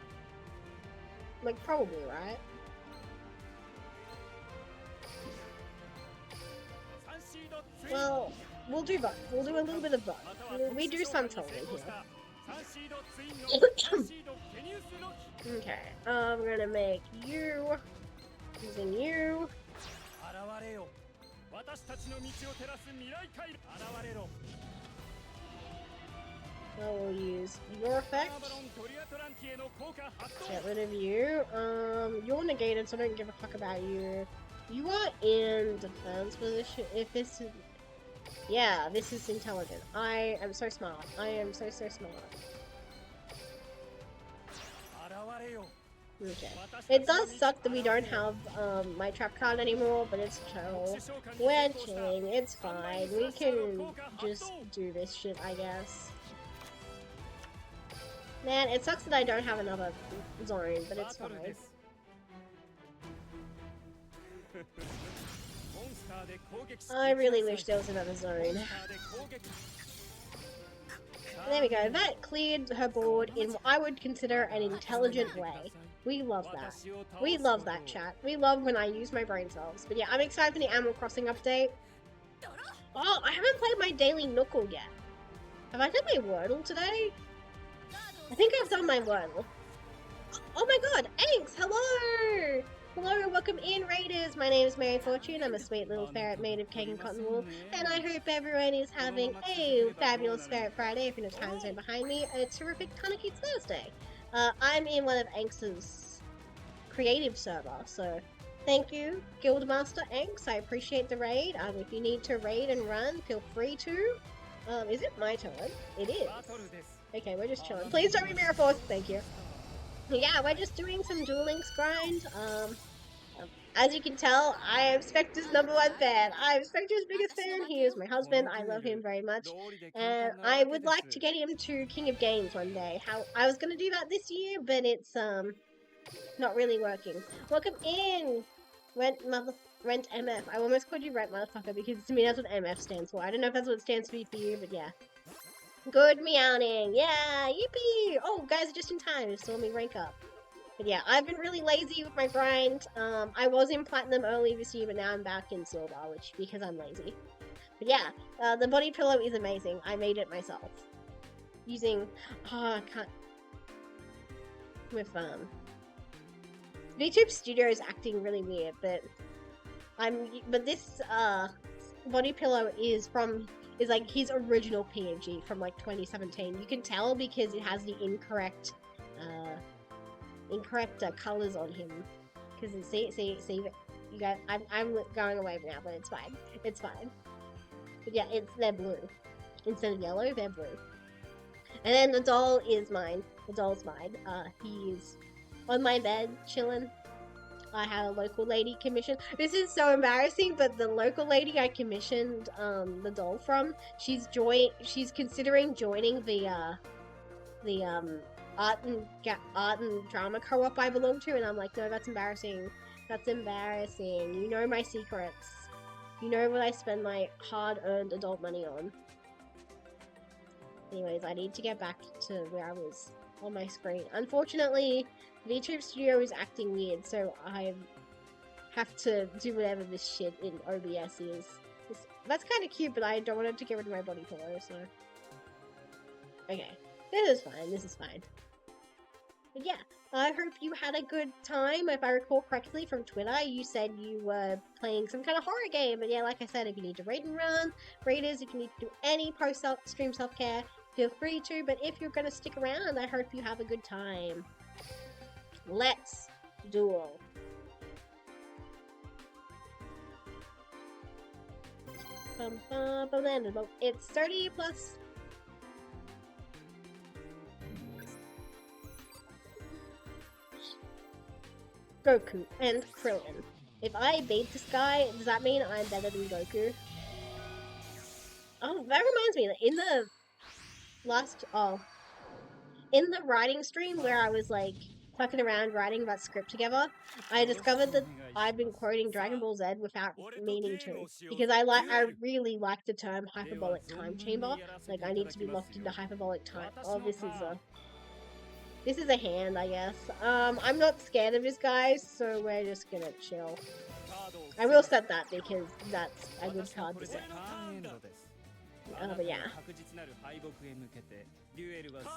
Like, probably, right? Well, we'll do both. We'll do a little bit of both. We do some trolling here. Okay, I'm gonna make you, using you. I will use your effect. Get rid of you. You're negated, so I don't give a fuck about you. You are in defense position. If this is... Yeah, this is intelligent. I am so smart. I am so smart. Okay. It does suck that we don't have my trap card anymore, but it's chill. We're chilling. It's fine. We can just do this shit, I guess. Man, it sucks that I don't have another zone, but it's fine. I really wish there was another zone. There we go. That cleared her board in what I would consider an intelligent way. We love that. We love that, chat. We love when I use my brain cells. But yeah, I'm excited for the Animal Crossing update. Oh, I haven't played my daily Knuckle yet. Have I done my Wordle today? I think I've done my Wordle. Oh my god, Anks, hello! Hello and welcome in, Raiders! My name is Mary Fortune. I'm a sweet little ferret made of cake and cotton wool, and I hope everyone is having a fabulous Ferret Friday if you're in a time zone behind me, a terrific Kaneki Thursday. I'm in one of Anks's creative server, so thank you, Guildmaster Anks. I appreciate the raid. If you need to raid and run, feel free to. Is it my turn? It is. Okay, we're just chilling. Please don't be Mirror Force. Thank you. Yeah, we're just doing some Duel Links grind. As you can tell, I am Spectre's #1 fan. I'm Spectre's biggest fan. He is my husband. I love him very much. And I would like to get him to King of Games one day. I was going to do that this year, but it's not really working. Welcome in, Rent MF. I almost called you Rent Motherfucker because to me that's what MF stands for. I don't know if that's what it stands for you, but yeah. Good meowing. Yeah, yippee. Oh, guys, just in time. You saw me rank up. But yeah, I've been really lazy with my grind. I was in Platinum early this year, but now I'm back in Silver, because I'm lazy. But yeah, the body pillow is amazing. I made it myself. Using... I can't... With, VTuber Studio is acting really weird, but... But this, body pillow is like his original PNG from like 2017. You can tell because it has the incorrect colors on him. Because see, you guys, I'm going away now, but it's fine. It's fine. But yeah, they're blue instead of yellow. They're blue. And then the doll is mine. The doll's mine. on my bed, chilling. I had a local lady commission. This is so embarrassing, but the local lady I commissioned the doll from, she's considering joining the art and drama co-op I belong to, and I'm like, no, that's embarrassing. That's embarrassing. You know my secrets. You know what I spend my hard-earned adult money on. Anyways, I need to get back to where I was on my screen. Unfortunately, VTuber Studio is acting weird, so I have to do whatever this shit in OBS is. That's kind of cute, but I don't want it to get rid of my body pillow, so... Okay. This is fine, this is fine. But yeah, I hope you had a good time. If I recall correctly from Twitter, you said you were playing some kind of horror game. But yeah, like I said, if you need to raid and run, raiders, if you need to do any post-stream self-care, feel free to. But if you're going to stick around, I hope you have a good time. Let's duel. It's 30 plus... Goku and Krillin. If I beat this guy, does that mean I'm better than Goku? Oh, that reminds me, in the in the writing stream where I was like fucking around writing that script together, I discovered that I've been quoting Dragon Ball Z without meaning to, because I really like the term hyperbolic time chamber. Like, I need to be locked into hyperbolic time. Oh, this is a hand, I guess. I'm not scared of this guy, so we're just gonna chill. I will set that because that's a good card to set. But yeah.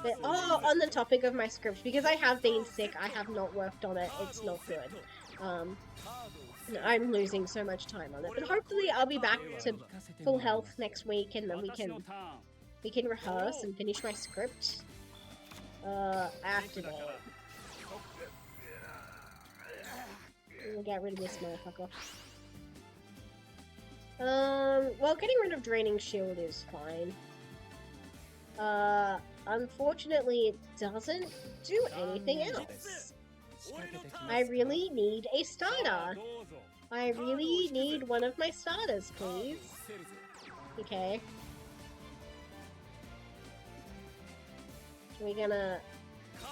But, on the topic of my script, because I have been sick, I have not worked on it. It's not good. I'm losing so much time on it. But hopefully I'll be back to full health next week, and then we can rehearse and finish my script. Activate. We'll get rid of this motherfucker. Well, getting rid of Draining Shield is fine. Unfortunately, it doesn't do anything else. I really need a starter. I really need one of my starters, please. Okay.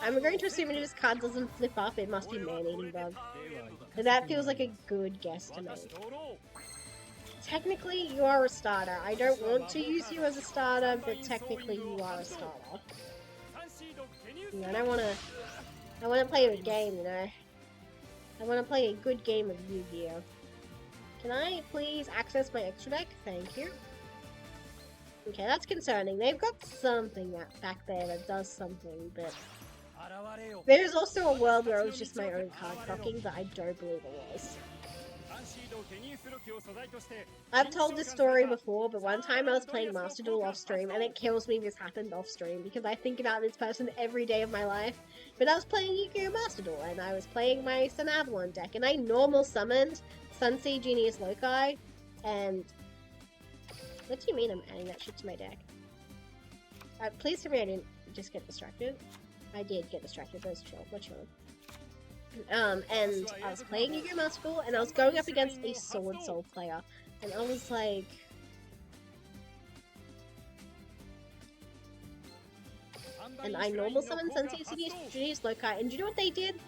I'm going to assume if this card doesn't flip up, it must be Man-Eating Bug. But that feels like a good guess to me. Technically, you are a starter. I don't want to use you as a starter, but technically you are a starter. You know, I wanna play a game, you know. I wanna play a good game of Yu-Gi-Oh! Can I please access my extra deck? Thank you. Okay, that's concerning. They've got something back there that does something, but... There's also a world where it was just my own card crocking, but I don't believe it was. I've told this story before, but one time I was playing Master Duel off stream, and it kills me this happened off stream, because I think about this person every day of my life. But I was playing Yu-Gi-Oh! Master Duel, and I was playing my Sun Avalon deck, and I normal summoned Sunsea Genius Loci, and... What do you mean I'm adding that shit to my deck? Please tell me I didn't just get distracted. I did get distracted, but it's chill. What's wrong? And I was playing Yu-Gi-Oh! Master Duel, and I was going up against a Sword Soul player, and I was like... And I normal summoned Sunsea Genius Loci, and do you know what they did?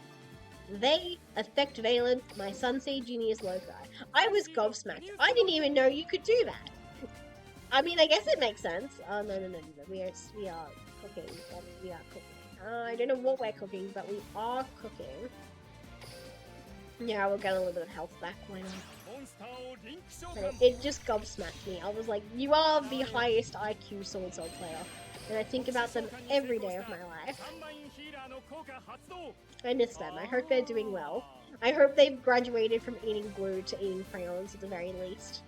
They Effect Valent my Sunsea Genius Loci. I was gobsmacked. I didn't even know you could do that. I mean, I guess it makes sense. Oh, no. We are cooking. We are cooking. I don't know what we're cooking, but we are cooking. Yeah, we'll get a little bit of health back. Why not? And it just gobsmacked me. I was like, you are the highest IQ Sword Soul player. And I think about them every day of my life. I miss them. I hope they're doing well. I hope they've graduated from eating glue to eating crayons at the very least.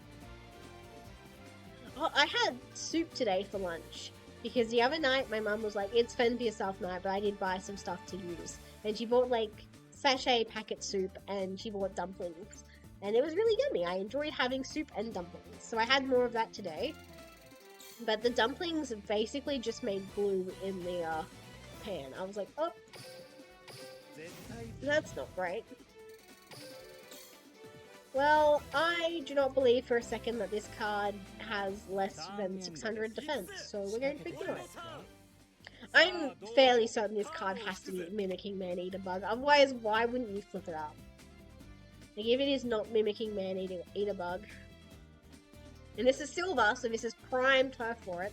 Oh, I had soup today for lunch. Because the other night, my mum was like, it's fend for yourself night, but I did buy some stuff to use. And she bought, like, sachet packet soup, and she bought dumplings. And it was really yummy. I enjoyed having soup and dumplings. So I had more of that today. But the dumplings basically just made glue in the pan. I was like, oh. That's not great. Well, I do not believe for a second that this card has less than 600 defense, so we're going to ignore it. I'm fairly certain this card has to be mimicking Man-Eater Bug, otherwise why wouldn't you flip it up? Like, if it is not mimicking Man-Eater Bug. And this is silver, so this is prime turf for it.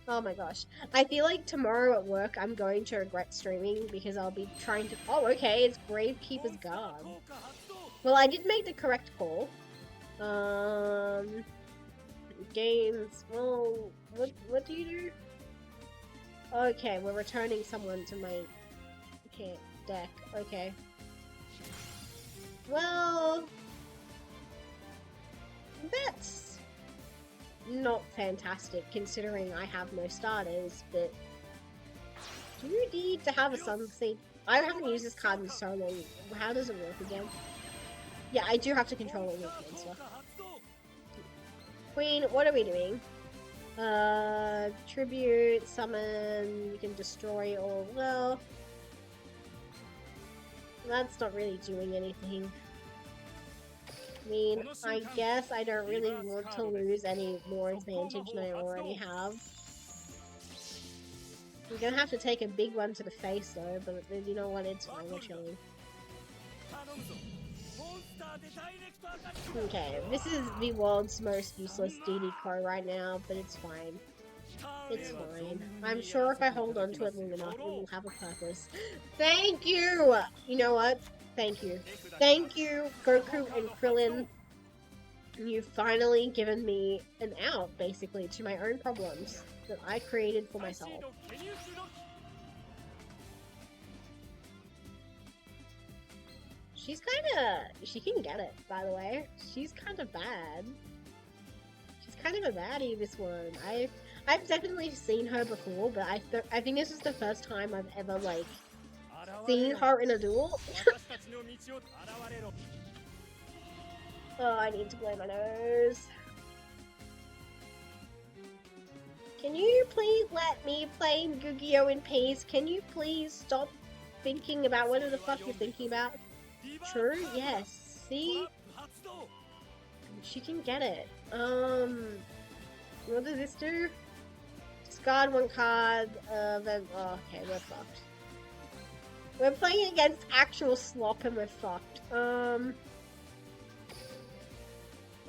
Oh my gosh. I feel like tomorrow at work I'm going to regret streaming because I'll be trying to... Oh, okay, it's Gravekeeper's Guard. Well, I did make the correct call. Games... Well, what do you do? Okay, we're returning someone to my deck. Okay. Well... That's... not fantastic, considering I have no starters, but... Do you need to have a Sunseed? I haven't used this card in so long. How does it work again? Yeah, I do have to control it with Monster. Queen, what are we doing? Tribute, summon, you can destroy all... Well... That's not really doing anything. I mean, I guess I don't really want to lose any more advantage than I already have. I'm gonna have to take a big one to the face though, but you know what, it's fine, we're chilling. Okay, this is the world's most useless DD card right now, but it's fine. It's fine. I'm sure if I hold on to it long enough, it will have a purpose. Thank you! You know what? Thank you. Thank you, Goku and Krillin. You've finally given me an out, basically, to my own problems that I created for myself. She's kinda... She can get it, by the way. She's kind of bad. She's kind of a baddie, this one. I've definitely seen her before, but I think this is the first time I've ever, like, seen her in a duel. Oh, I need to blow my nose. Can you please let me play Yu-Gi-Oh! In peace? Can you please stop thinking about whatever the fuck you're thinking about? True? Yes. See? She can get it. What does this do? Discard one card, then... Oh, okay, we're fucked. We're playing against actual slop and we're fucked.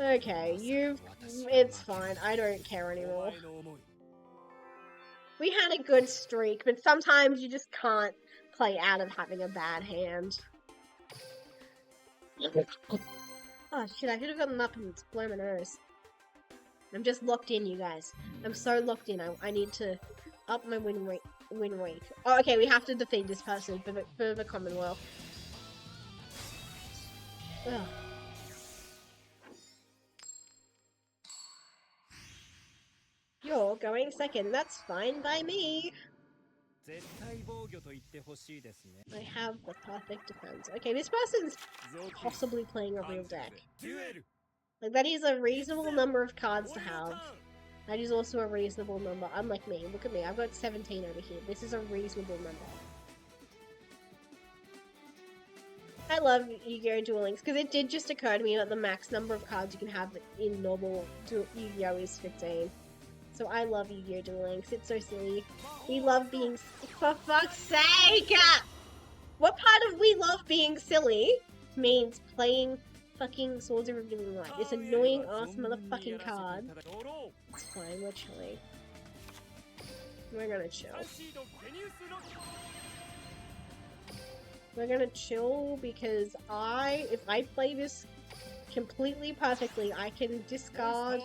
Okay, it's fine. I don't care anymore. We had a good streak, but sometimes you just can't play out of having a bad hand. Oh shit, I should have gotten up and blow my nose. I'm just locked in, you guys. I'm so locked in. I need to up my win rate. Oh, okay, we have to defeat this person for the Commonwealth. Ugh. You're going second. That's fine by me. I have the perfect defense. Okay, this person's possibly playing a real deck. Like, that is a reasonable number of cards to have. That is also a reasonable number. Unlike me. Look at me. I've got 17 over here. This is a reasonable number. I love Yu-Gi-Oh! Duel Links, because it did just occur to me that the max number of cards you can have in normal Yu-Gi-Oh! Is 15. So I love Yu-Gi-Oh! Duel Links. It's so silly. We love being... For fuck's sake! What part of we love being silly means playing fucking Swords of Revealing Light? This annoying ass motherfucking card. It's fine, we're chilling. We're gonna chill. We're gonna chill because if I play this completely perfectly, I can discard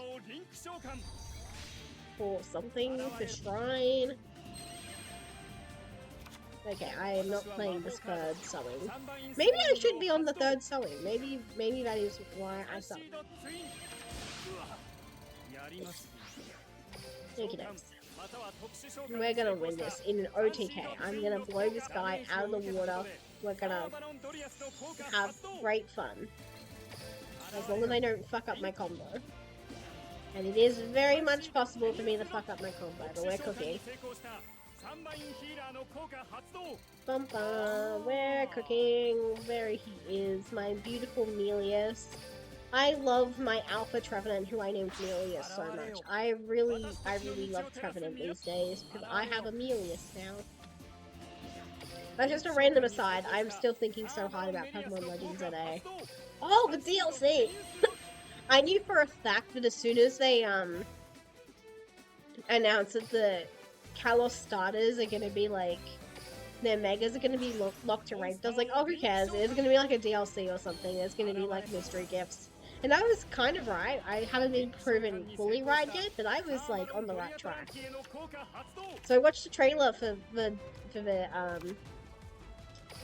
for something, for Shrine. Okay, I am not playing this third sewing. Maybe I should be on the third sewing. Maybe that is why I suck. Okay, next. We're gonna win this in an OTK. I'm gonna blow this guy out of the water. We're gonna have great fun. As long as I don't fuck up my combo. And it is very much possible for me to fuck up my combo, but we're cooking. Bum bum, we're cooking. There he is, my beautiful Melius. I love my Alpha Trevenant, who I named Melius, so much. I really love Trevenant these days, because I have a Melius now. That's just a random aside, I'm still thinking so hard about Pokemon Legends ZA. Oh, the DLC! I knew for a fact that as soon as they, announced that the Kalos starters are gonna be, like, their Megas are gonna be locked to ranked, I was like, oh, who cares? It's gonna be like a DLC or something, it's gonna be, like, mystery gifts. And I was kind of right. I haven't been proven fully right yet, but I was, like, on the right track. So I watched the trailer for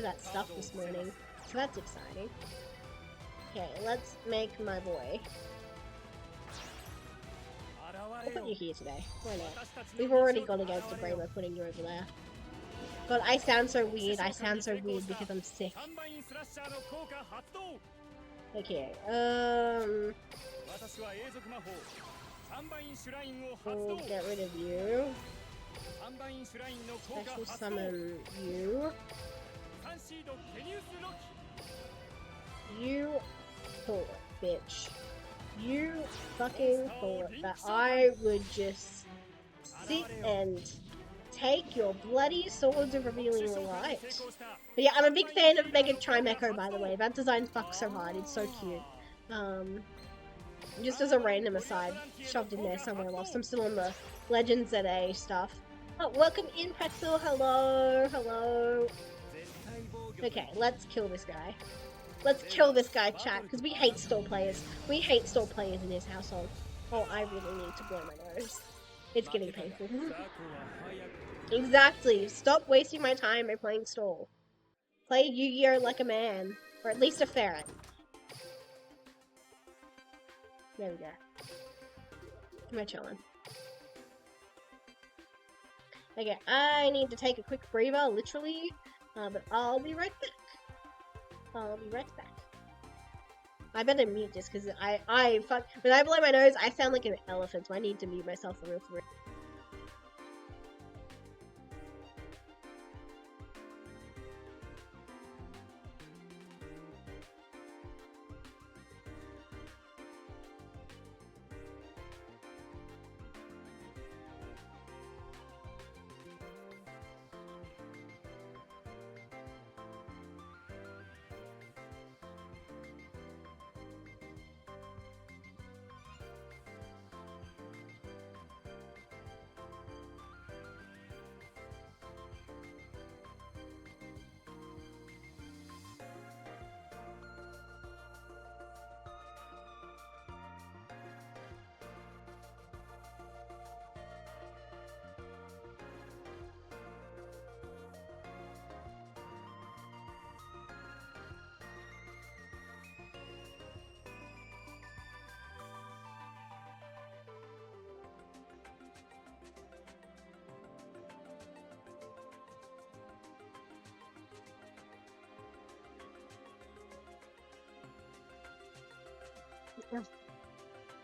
that stuff this morning, so that's exciting. Okay, let's make my boy. I'll put you here today. Why not? We've already gone against a brain by putting you over there. God, I sound so weird. I sound so weird because I'm sick. Okay, we'll get rid of you. Special summon you. You thought, bitch. You fucking thought that I would just sit and take your bloody Swords of Revealing Light. But yeah, I'm a big fan of Mega Trimecho, by the way. That design fucks so hard, it's so cute. Just as a random aside, shoved in there somewhere whilst I'm still on the Legends ZA stuff. Oh, welcome in, Pretzel, hello, hello. Okay, let's kill this guy. Let's kill this guy, chat, because we hate stall players. We hate stall players in this household. Oh, I really need to blow my nose. It's getting painful. Exactly. Stop wasting my time by playing stall. Play Yu-Gi-Oh like a man. Or at least a ferret. There we go. Am I chilling? Okay, I need to take a quick breather, literally. But I'll be right back. I'll be right back. I better mute this because when I blow my nose, I sound like an elephant, so I need to mute myself for real.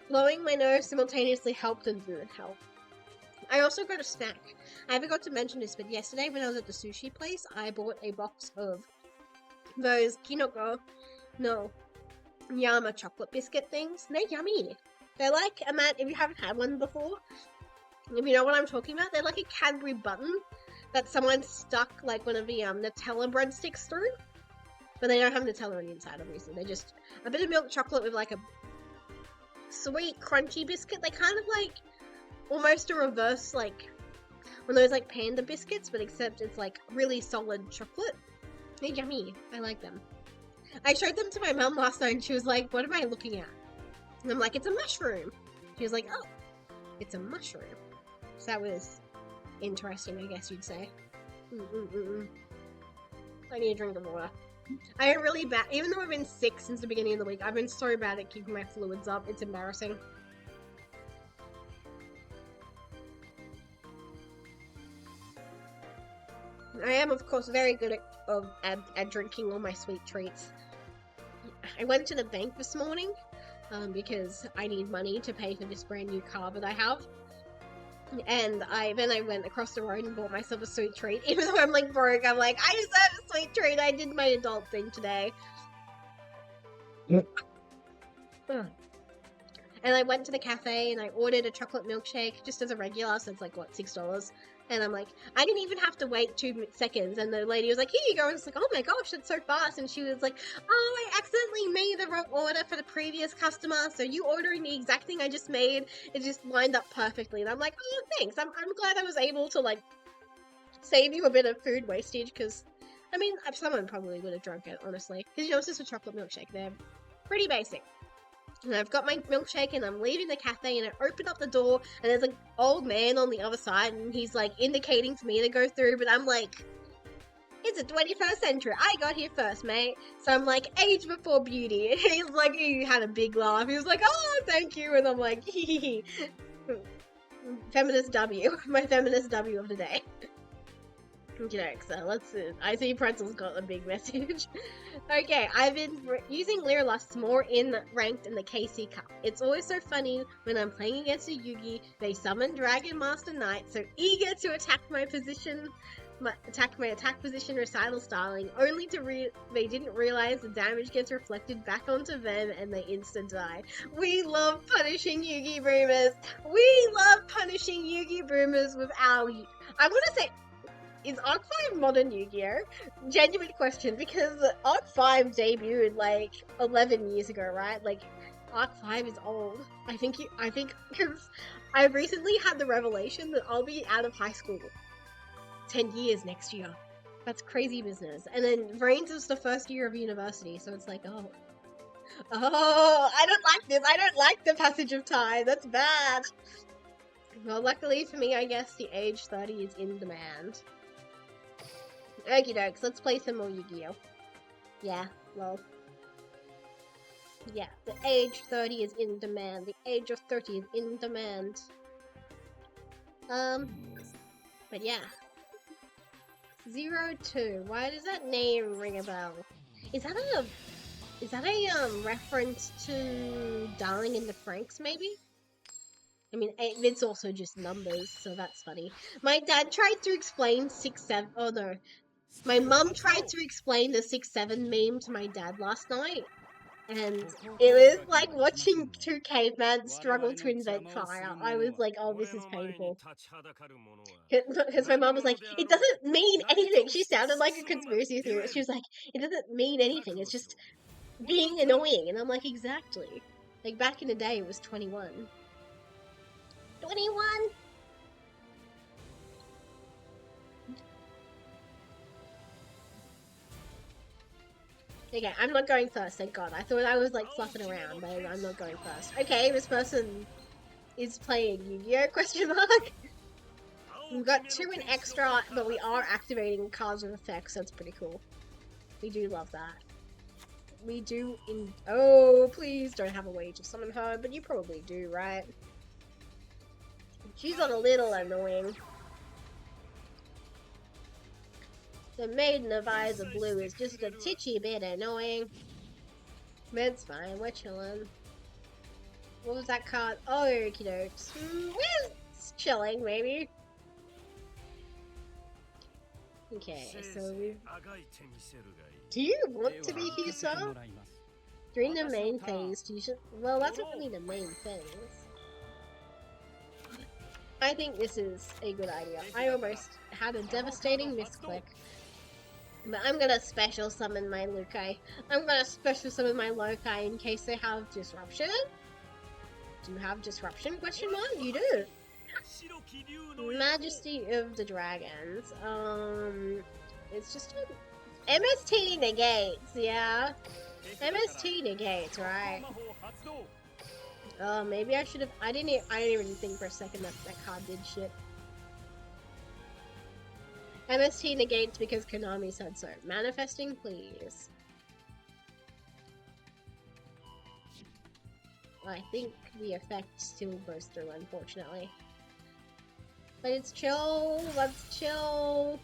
Blowing my nose simultaneously helped and didn't help. I also got a snack. I forgot to mention this, but yesterday when I was at the sushi place, I bought a box of those Kinoko no Yama chocolate biscuit things. And they're yummy. They're like, if you haven't had one before, if you know what I'm talking about, they're like a Cadbury button that someone stuck like one of the Nutella breadsticks through. But they don't have Nutella on the inside, obviously. They're just a bit of milk chocolate with like a sweet, crunchy biscuit. They kind of like almost a reverse, like one of those like panda biscuits, but except it's like really solid chocolate. They're yummy. I like them. I showed them to my mum last night and she was like, what am I looking at? And I'm like, it's a mushroom. She was like, oh, it's a mushroom. So that was interesting, I guess you'd say. I need a drink of water. I am really bad, even though I've been sick since the beginning of the week, I've been so bad at keeping my fluids up, it's embarrassing. I am, of course, very good at drinking all my sweet treats. I went to the bank this morning, because I need money to pay for this brand new car that I have. And then I went across the road and bought myself a sweet treat. Even though I'm like broke, I'm like, I deserve a sweet treat. I did my adult thing today. And I went to the cafe and I ordered a chocolate milkshake just as a regular, so it's like, what, $6? And I'm like, I didn't even have to wait 2 seconds. And the lady was like, here you go. And it's like, oh my gosh, that's so fast. And she was like, oh, I accidentally made the wrong order for the previous customer. So you ordering the exact thing I just made, it just lined up perfectly. And I'm like, oh, thanks. I'm glad I was able to, like, save you a bit of food wastage. Because, I mean, someone probably would have drunk it, honestly. Because, you know, it's just a chocolate milkshake. They're pretty basic. And I've got my milkshake and I'm leaving the cafe and I open up the door and there's an old man on the other side and he's like indicating for me to go through, but I'm like, it's the 21st century. I got here first, mate. So I'm like, age before beauty. And he's like, he had a big laugh. He was like, oh, thank you. And I'm like, hee. Feminist W. My feminist W of the day. Okay, so let's see. I see Pretzel's got a big message. Okay, I've been using Leerlust more in ranked in the KC Cup. It's always so funny when I'm playing against a Yugi, they summon Dragon Master Knight, so eager to attack my attack position recital styling, only to they didn't realize the damage gets reflected back onto them and they instant die. We love punishing Yugi Boomers. We love punishing Yugi Boomers with our... I'm gonna say... Is Arc 5 modern Yu-Gi-Oh? Genuine question, because Arc 5 debuted like 11 years ago, right? Like, Arc 5 is old. I think because I recently had the revelation that I'll be out of high school 10 years next year. That's crazy business. And then Vrains is the first year of university, so it's like, oh, I don't like this. I don't like the passage of time. That's bad. Well, luckily for me, I guess the age 30 is in demand. Okie dokes, let's play some more Yu-Gi-Oh! Yeah, well. Yeah, the age 30 is in demand. The age of 30 is in demand. But yeah. 02. Why does that name ring a bell? Is that a reference to Darling in the Franxx, maybe? I mean, it's also just numbers, so that's funny. My dad tried to explain 6-7. Oh no. My mum tried to explain the 6-7 meme to my dad last night, and it was like watching two cavemen struggle to invent fire. I was like, oh, this is painful. Because my mum was like, it doesn't mean anything. She sounded like a conspiracy theorist. She was like, it doesn't mean anything. It's just being annoying. And I'm like, exactly. Like, back in the day, it was 21. 21? Okay, I'm not going first, thank God. I thought I was like fluffing around, but I'm not going first. Okay, this person is playing Yu-Gi-Oh! Question mark. We've got 2 in extra, but we are activating cards with effects, so it's pretty cool. We do love that. We do in... Oh, please don't have a way to summon her, but you probably do, right? She's a little annoying. The Maiden of Eyes of Blue is just a titchy bit annoying. But it's fine, we're chilling. What was that card? Oh, okie dokes. It's chilling, maybe. Okay, so we've... Do you want to be here, sir? During the main phase, you should... Well, that's not really the main phase. I think this is a good idea. I almost had a devastating misclick. But I'm gonna special summon my Lukai. I'm gonna special summon my Lokai in case they have disruption. Do you have disruption? Question mark? You do. Majesty of the Dragons. It's just a... MST negates, yeah. MST negates, right? Oh, maybe I should have... I didn't even think for a second that that card did shit. MST negates because Konami said so. Manifesting, please. I think the effect still goes through, unfortunately. But it's chill. Let's chill.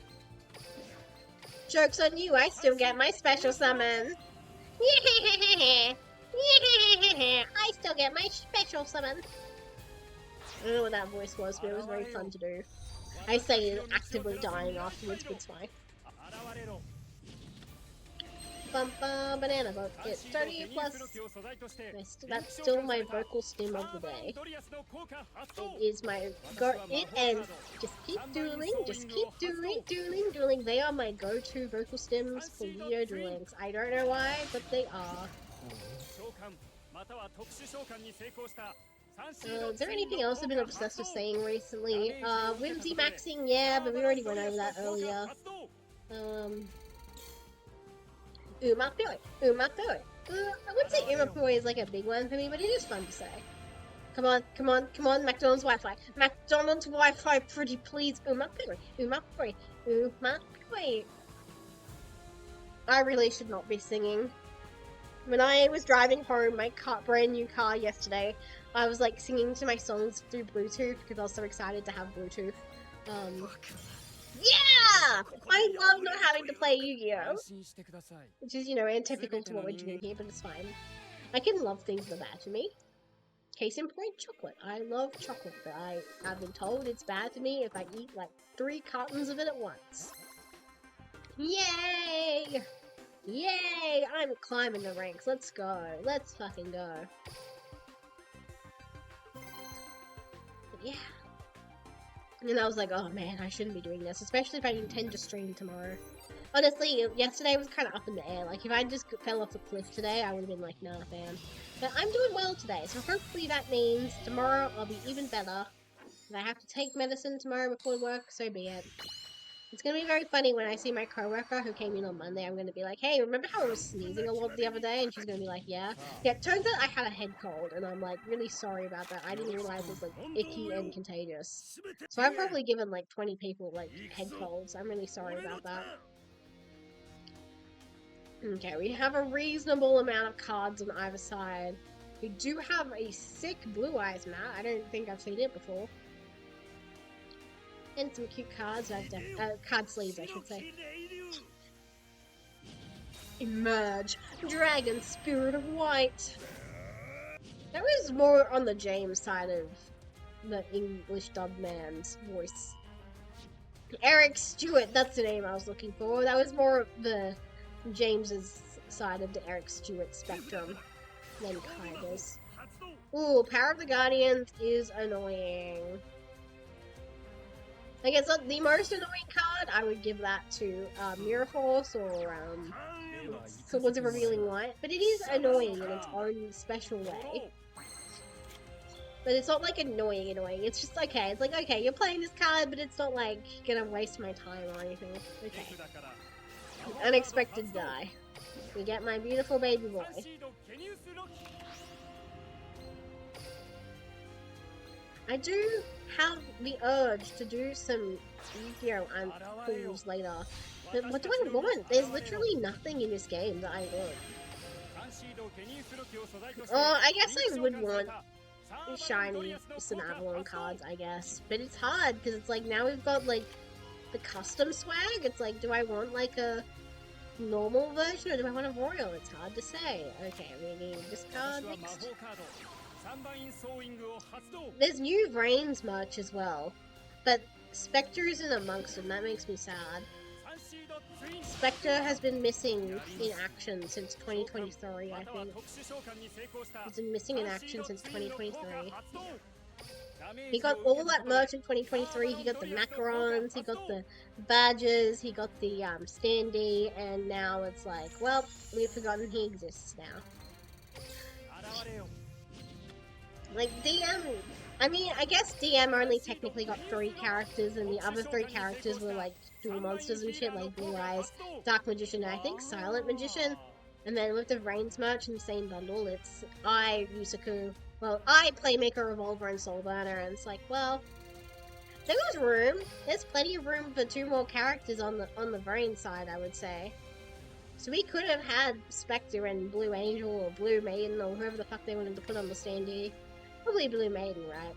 Joke's on you. I still get my special summon. I still get my special summon. I don't know what that voice was, but it was very fun to do. I say it actively dying afterwards, but it's fine. Bum bum banana boat. It's 30 plus. That's still my vocal stim of the day. It is my it and just keep dueling, just keep dueling. They are my go-to vocal stims for video duelings. I don't know why, but they are. Is there anything else I've been obsessed with saying recently? Whimsy maxing, yeah, but we already went over that earlier. Umapoi. I wouldn't say Umapoi is like a big one for me, but it is fun to say. Come on, McDonald's Wi-Fi. McDonald's Wi-Fi, pretty please. Umapoi. I really should not be singing. When I was driving home my brand new car yesterday, I was like singing to my songs through Bluetooth because I was so excited to have Bluetooth. Yeah! I love not having to play Yu-Gi-Oh! Which is, you know, antithetical to what we're doing here, but it's fine. I can love things that are bad for me. Case in point, chocolate. I love chocolate, but I have been told it's bad for me if I eat like 3 cartons of it at once. Yay! Yay! I'm climbing the ranks. Let's go. Let's fucking go. But yeah. And I was like, oh man, I shouldn't be doing this, especially if I intend to stream tomorrow. Honestly, yesterday was kind of up in the air. Like, if I just fell off a cliff today, I would have been like, nah, fam. But I'm doing well today, so hopefully that means tomorrow I'll be even better. If I have to take medicine tomorrow before work, so be it. It's going to be very funny when I see my coworker who came in on Monday. I'm going to be like, hey, remember how I was sneezing a lot the other day? And she's going to be like, yeah. Yeah, it turns out I had a head cold, and I'm like, really sorry about that. I didn't realize it was like icky and contagious. So I've probably given like 20 people like head colds. I'm really sorry about that. Okay, we have a reasonable amount of cards on either side. We do have a sick Blue Eyes mat. I don't think I've seen it before. And some cute cards. Card sleeves, I should say. Emerge, Dragon Spirit of White. That was more on the James side of the English dubbed man's voice. Eric Stewart, that's the name I was looking for. That was more of the James's side of the Eric Stewart spectrum than Kyber's. Ooh, Power of the Guardians is annoying. I guess the most annoying card, I would give that to Mirror Force or Swords of Revealing Light. But it is annoying in its own special way. But it's not like annoying. It's just okay. It's like, okay, you're playing this card, but it's not like gonna waste my time or anything. Okay. Unexpected die. We get my beautiful baby boy. I do have the urge to do some Yu-Gi-Oh! And pools later. But what do I want? There's literally nothing in this game that I want. Oh, I guess I would want shiny some Avalon cards, I guess. But it's hard, because it's like, now we've got, like, the custom swag. It's like, do I want, like, a normal version, or do I want a royal? It's hard to say. Okay, we need this card next. There's new Vrains merch as well, but Spectre isn't amongst them. That makes me sad. Spectre has been missing in action since 2023, I think. He's been missing in action since 2023. He got all that merch in 2023. He got the macarons, he got the badges, he got the standee, and now it's like, well, we've forgotten he exists now. Like, DM, I mean, I guess DM only technically got 3 characters, and the other 3 characters were, like, dual monsters and shit, like Blue Eyes, Dark Magician, and I think Silent Magician. And then with the Vrains merch in the same bundle, it's I, Yusaku, well, I, Playmaker, Revolver, and Soul Burner, and it's like, well, there was room. There's plenty of room for 2 more characters on the Vrains side, I would say. So we could have had Spectre and Blue Angel, or Blue Maiden, or whoever the fuck they wanted to put on the standee. Probably Blue Maiden, right?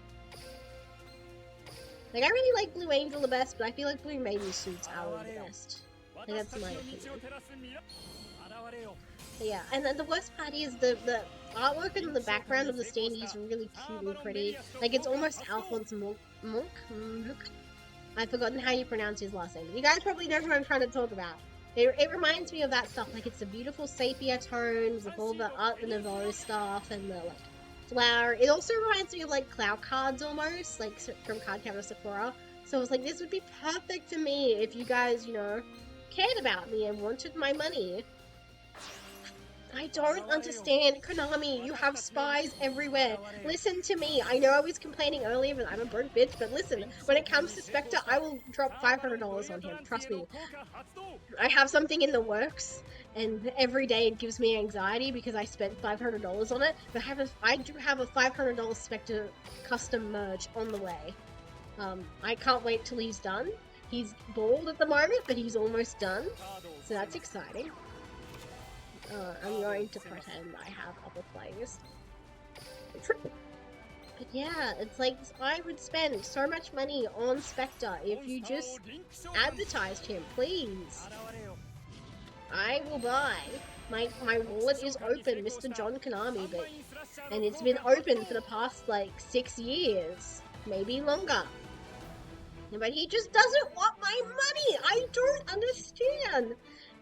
Like, I really like Blue Angel the best, but I feel like Blue Maiden suits Owl the best. Like, that's my opinion. But yeah, and then the worst part is the artwork in the background of the stand is really cute and pretty. Like, it's almost Alphonse Monk? I've forgotten how you pronounce his last name. You guys probably know who I'm trying to talk about. It reminds me of that stuff. Like, it's the beautiful sepia tones with all the Art Nouveau stuff and the, like, flower. It also reminds me of, like, Cloud cards almost, like, from Cardcaptor Sakura. So I was like, this would be perfect for me if you guys, you know, cared about me and wanted my money. I don't understand, Konami, you have spies everywhere. Listen to me. I know I was complaining earlier that I'm a broke bitch, but listen, when it comes to Spectre, I will drop $500 on him. Trust me. I have something in the works, and every day it gives me anxiety because I spent $500 on it, but I do have a $500 Spectre custom merge on the way. I can't wait till he's done. He's bald at the moment, but he's almost done, so that's exciting. I'm going to pretend I have other players. But yeah, it's like, I would spend so much money on Spectre if you just advertised him, please. I will buy. My wallet is open, Mr. John Konami, and it's been open for the past, like, 6 years. Maybe longer. But he just doesn't want my money! I don't understand!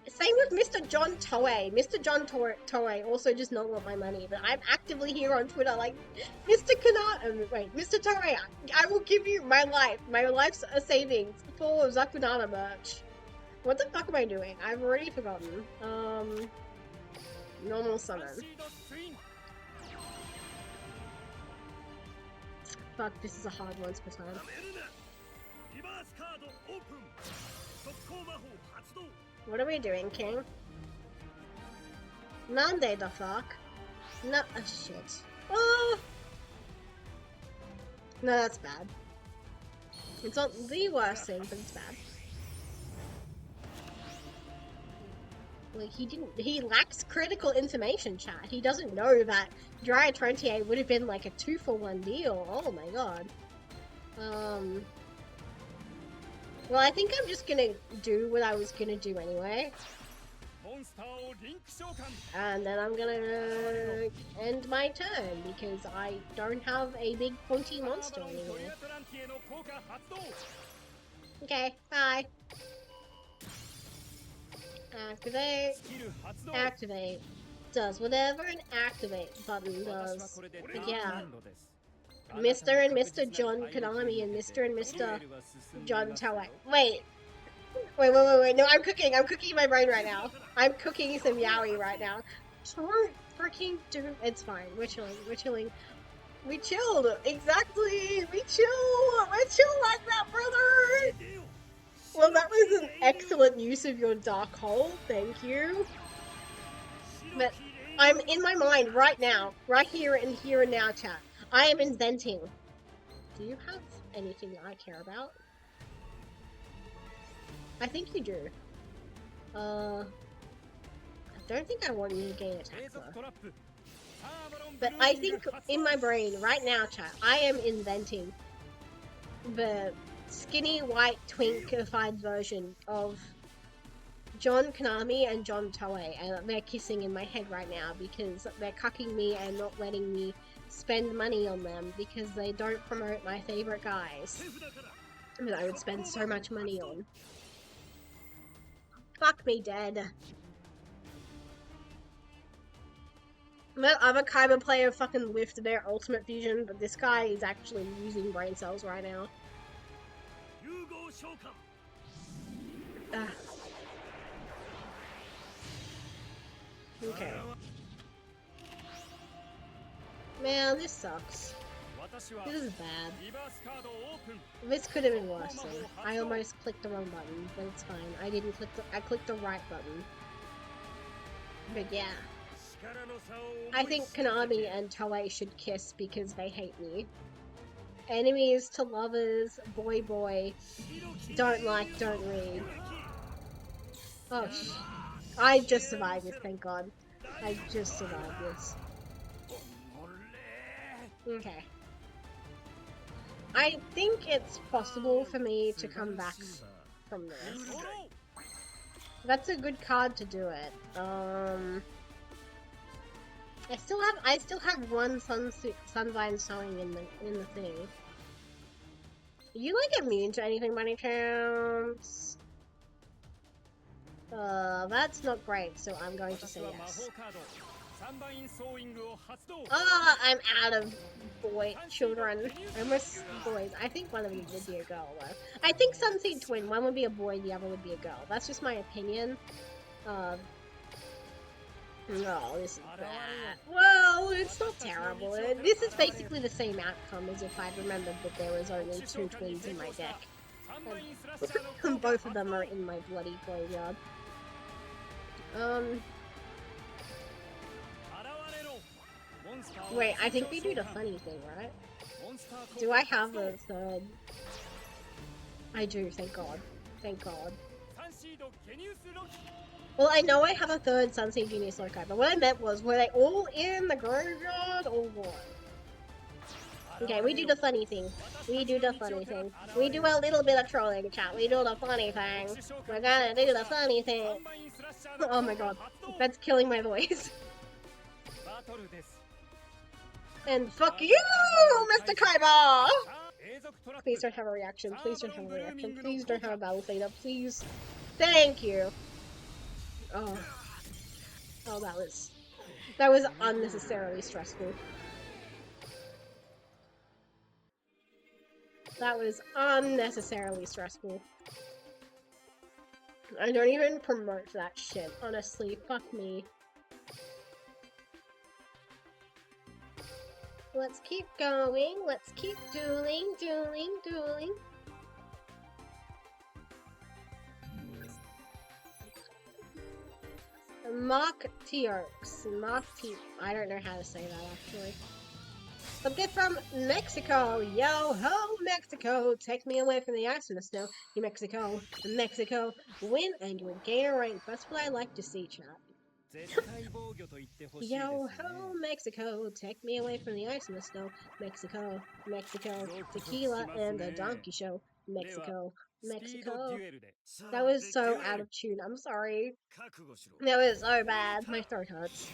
Same with Mr. John Toei. Mr. John Toei also does not want my money, but I'm actively here on Twitter like, Mr. Mr. Toei, I will give you my life's savings for Zakunana merch. What the fuck am I doing? I've already forgotten. Normal summon. Fuck, this is a hard one per time. What are we doing, King? Nande the fuck? No, oh, shit. Oh! No, that's bad. It's not the worst thing, but it's bad. Like, he lacks critical information, chat. He doesn't know that Dry Trentier would have been like a 2-for-1 deal. Oh my god. Well, I think I'm just gonna do what I was gonna do anyway. And then I'm gonna end my turn because I don't have a big pointy monster anymore. Okay, bye. Activate. Activate. Does whatever an activate button does. But yeah. Mr. and Mr. John Konami and Mr. and Mr. John Toei. Wait. No, I'm cooking in my brain right now. I'm cooking some yaoi right now. Don't freaking do. It's fine. We're chilling. We chilled. Exactly. We're chill like that, brother. Well, that was an excellent use of your dark hole. Thank you. But I'm in my mind right now, right here and now, chat. I am inventing. Do you have anything I care about? I think you do. I don't think I want you to gain attack though. But I think in my brain right now, chat, I am inventing the skinny white twinkified version of John Konami and John Toei, and they're kissing in my head right now because they're cucking me and not letting me spend money on them because they don't promote my favorite guys that I would spend so much money on. Fuck me dead. That other Kaiba player fucking whiffed their ultimate fusion, but this guy is actually using brain cells right now. Okay. Man, this sucks. This is bad. This could have been worse though. I almost clicked the wrong button, but it's fine. I clicked the right button. But yeah. I think Konami and Toei should kiss because they hate me. Enemies to lovers, boy, don't like, don't read. Oh I just survived this, thank god. I just survived this. Okay. I think it's possible for me to come back from this. That's a good card to do it. I still have one Sunvine sewing in the thing. Are you like immune to anything by any chance? That's not great, so I'm going to say yes. I'm out of children. Almost boys. I think one of them would be a girl, though. I think Sunseed Twin, one would be a boy, the other would be a girl. That's just my opinion. No, this is bad. Well, it's not terrible. This is basically the same outcome as if I'd remembered that there was only 2 twins in my deck. And both of them are in my bloody graveyard. Wait, I think we do the funny thing, right? Do I have a third? I do, thank God. Thank God. Well, I know I have a third Sunseed Genius Loci, but what I meant was, were they all in the graveyard or what? Okay, we do the funny thing. We do the funny thing. We do a little bit of trolling, chat. We do the funny thing. We're gonna do the funny thing. Oh my God, that's killing my voice. And fuck you, Mr. Kaiba! Please don't have a reaction. Please don't have a reaction. Please don't have a battle theta. Please. Thank you. Oh. Oh, that was unnecessarily stressful. That was unnecessarily stressful. I don't even promote that shit, honestly. Fuck me. Let's keep going. Let's keep dueling. Mock T-Oaks. I don't know how to say that, actually. But they're from Mexico. Yo ho, Mexico. Take me away from the ice and the snow. You Mexico. Win and you will gain a rank. That's what I like to see, chat. Yo ho, Mexico. Take me away from the ice and the snow. Mexico. Tequila and a donkey show. Mexico. That was so out of tune. I'm sorry. That was so bad. My throat hurts.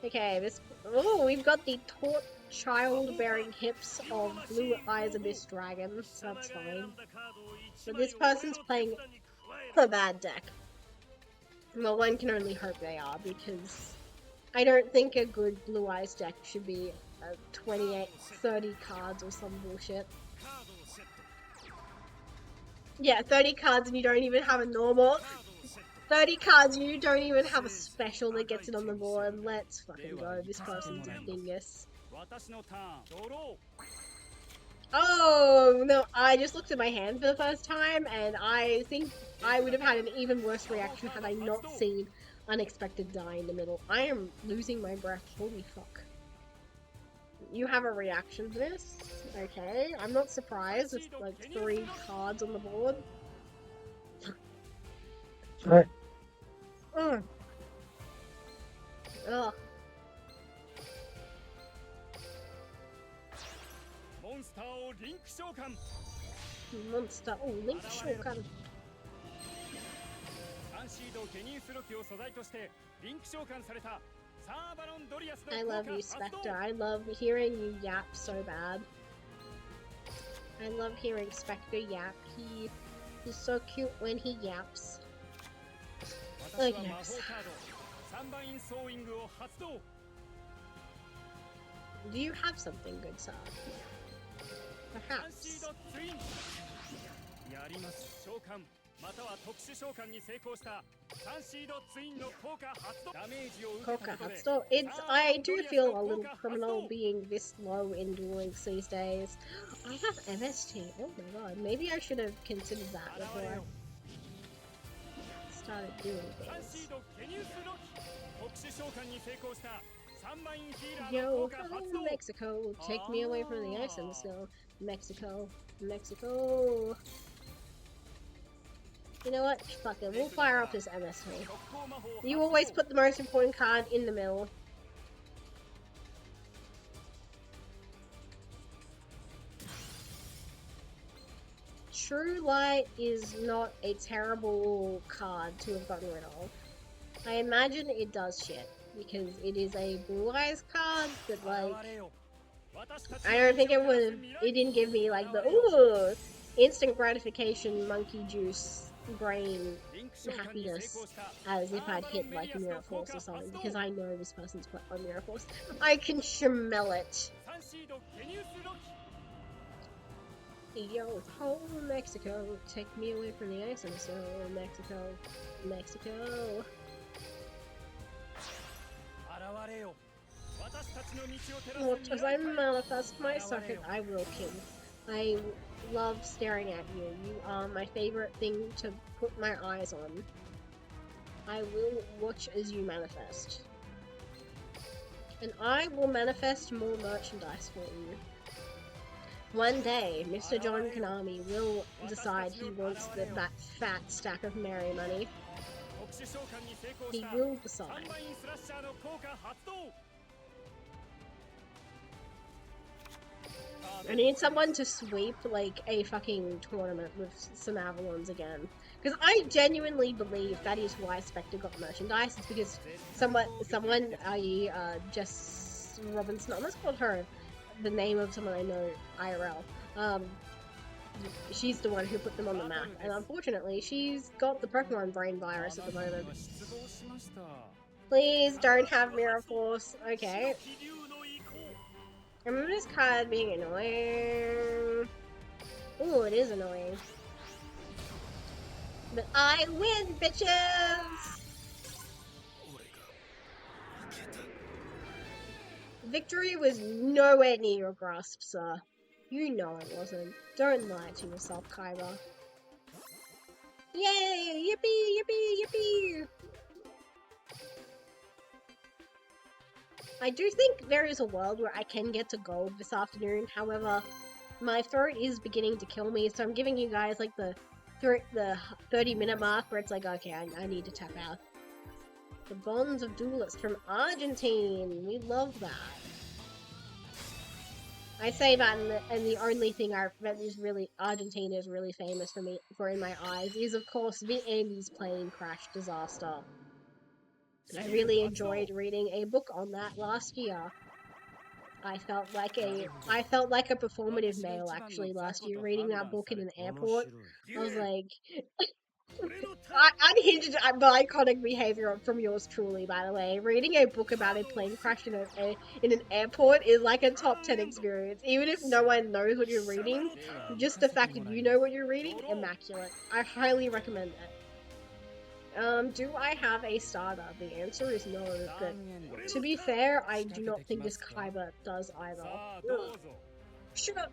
Okay, oh, we've got the taut child-bearing hips of Blue Eyes Abyss Dragon, so that's fine. But this person's playing a bad deck. Well, one can only hope they are, because I don't think a good Blue Eyes deck should be 28, 30 cards or some bullshit. Yeah, 30 cards and you don't even have a normal. 30 cards and you don't even have a special that gets it on the board. Let's fucking go. This person's a dingus. Oh, no, I just looked at my hand for the first time and I think I would have had an even worse reaction had I not seen Unexpected Die in the middle. I am losing my breath. Holy fuck. You have a reaction to this? Okay, I'm not surprised. It's like 3 cards on the board. Ugh. Ugh. Monster Link Shokan. I love you, Spectre. I love hearing you yap so bad. I love hearing Spectre yap. He's so cute when he yaps. Okay. Do you have something good, sir? Perhaps. I do feel a little criminal being this low in Duel Links these days. I have MST. Oh my god. Maybe I should have considered that before I started doing things. Yo, hello, Mexico. Take me away from the ice and the snow. Mexico. You know what? Fuck it. We'll fire up this MST. You always put the most important card in the middle. True Light is not a terrible card to have gotten rid of. I imagine it does shit, because it is a Blue Eyes card, but like, I don't think it didn't give me like the, ooh, instant gratification, monkey juice, brain happiness, as if I'd hit like Mirror Force or something, because I know this person's put on Mirror Force. I can smell it. Yo ho, Mexico, take me away from the ice and so Mexico, Mexico. What as I manifest my socket, I will kill. I love staring at you. You are my favorite thing to put my eyes on. I will watch as you manifest. And I will manifest more merchandise for you. One day, Mr. John Konami will decide he wants that fat stack of Merry money. He will decide. I need someone to sweep, like, a fucking tournament with some Avalons again. Because I genuinely believe that is why Spectre got merchandise. It's because someone, i.e. Jess Robinson, I almost called her the name of someone I know, IRL. She's the one who put them on the map. And unfortunately, she's got the Pokemon brain virus at the moment. Please don't have Mirror Force. Okay. I remember this card being annoying. Ooh, it is annoying. But I win, bitches! Victory was nowhere near your grasp, sir. You know it wasn't. Don't lie to yourself, Kyber. Yay! Yippee! Yippee! Yippee! I do think there is a world where I can get to gold this afternoon, however, my throat is beginning to kill me, so I'm giving you guys like the 30-minute mark where it's like, okay, I need to tap out. The Bonds of Duelists from Argentine! We love that. I say that, and the only thing that is really Argentina is really famous for in my eyes is, of course, the Andy's plane crash disaster. I really enjoyed reading a book on that last year. I felt like a performative male actually last year reading that book in an airport. I was like, unhinged but iconic behavior from yours truly, by the way. Reading a book about a plane crash in an airport is like a top 10 experience. Even if no one knows what you're reading, just the fact that you know what you're reading, immaculate. I highly recommend it. Do I have a starter? The answer is no, but to be fair, I do not think this Kyber does either. Ugh. Shut up!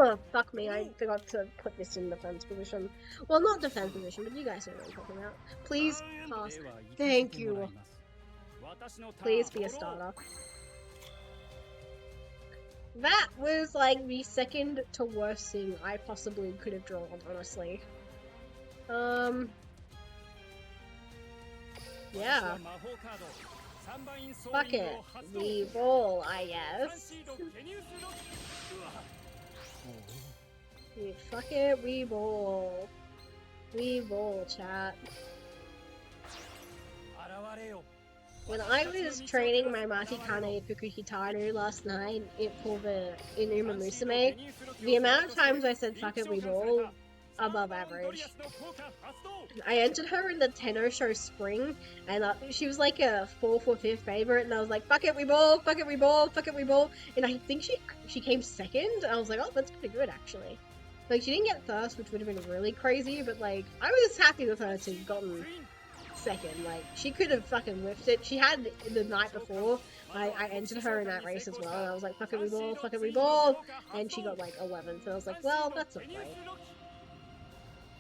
Oh, fuck me, I forgot to put this in defense position. Well, not defense position, but you guys know what I'm talking about. Please pass. Thank you. Please be a starter. That was like the second to worst thing I possibly could have drawn, honestly. Yeah. Fuck it. We roll, I guess. Fuck it, we roll. We roll, chat. When I was training my Matikane Fukuhitaru last night for the Inuma Musume, the amount of times I said fuck it, we roll, above average. I entered her in the Tenno Show Spring, and she was like a 4th or 5th favorite, and I was like, fuck it, we ball, fuck it, we ball, fuck it, we ball, and I think she came second, and I was like, oh, that's pretty good, actually. Like, she didn't get first, which would have been really crazy, but, like, I was happy with her to have gotten second. Like, she could have fucking whiffed it. She had, the night before, I entered her in that race as well, and I was like, fuck it, we ball, and she got, like, 11th, and I was like, well, that's not great.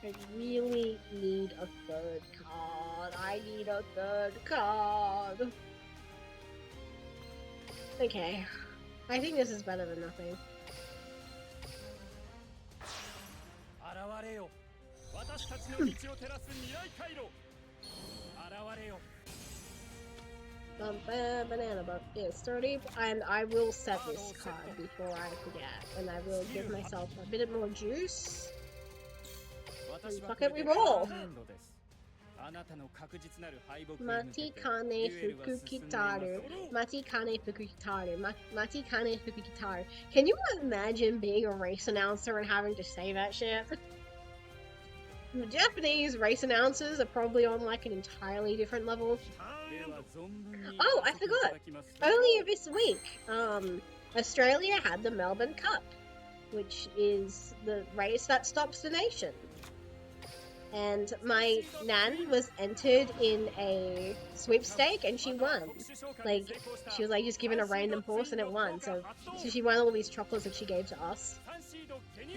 I really need a third card. I need a third card. Okay. I think this is better than nothing. Banana boat is 30, and I will set this card before I forget, and I will give myself a bit more juice. And fuck it, we roll! Mati kane fuku kitaru. Mati kane fuku kitaru. Mati kane fuku kitaru. Can you imagine being a race announcer and having to say that shit? The Japanese race announcers are probably on like an entirely different level. Oh, I forgot. Earlier this week, Australia had the Melbourne Cup, which is the race that stops the nation. And my nan was entered in a sweepstake and she won. Like, she was like just given a random horse and it won. So she won all these chocolates that she gave to us.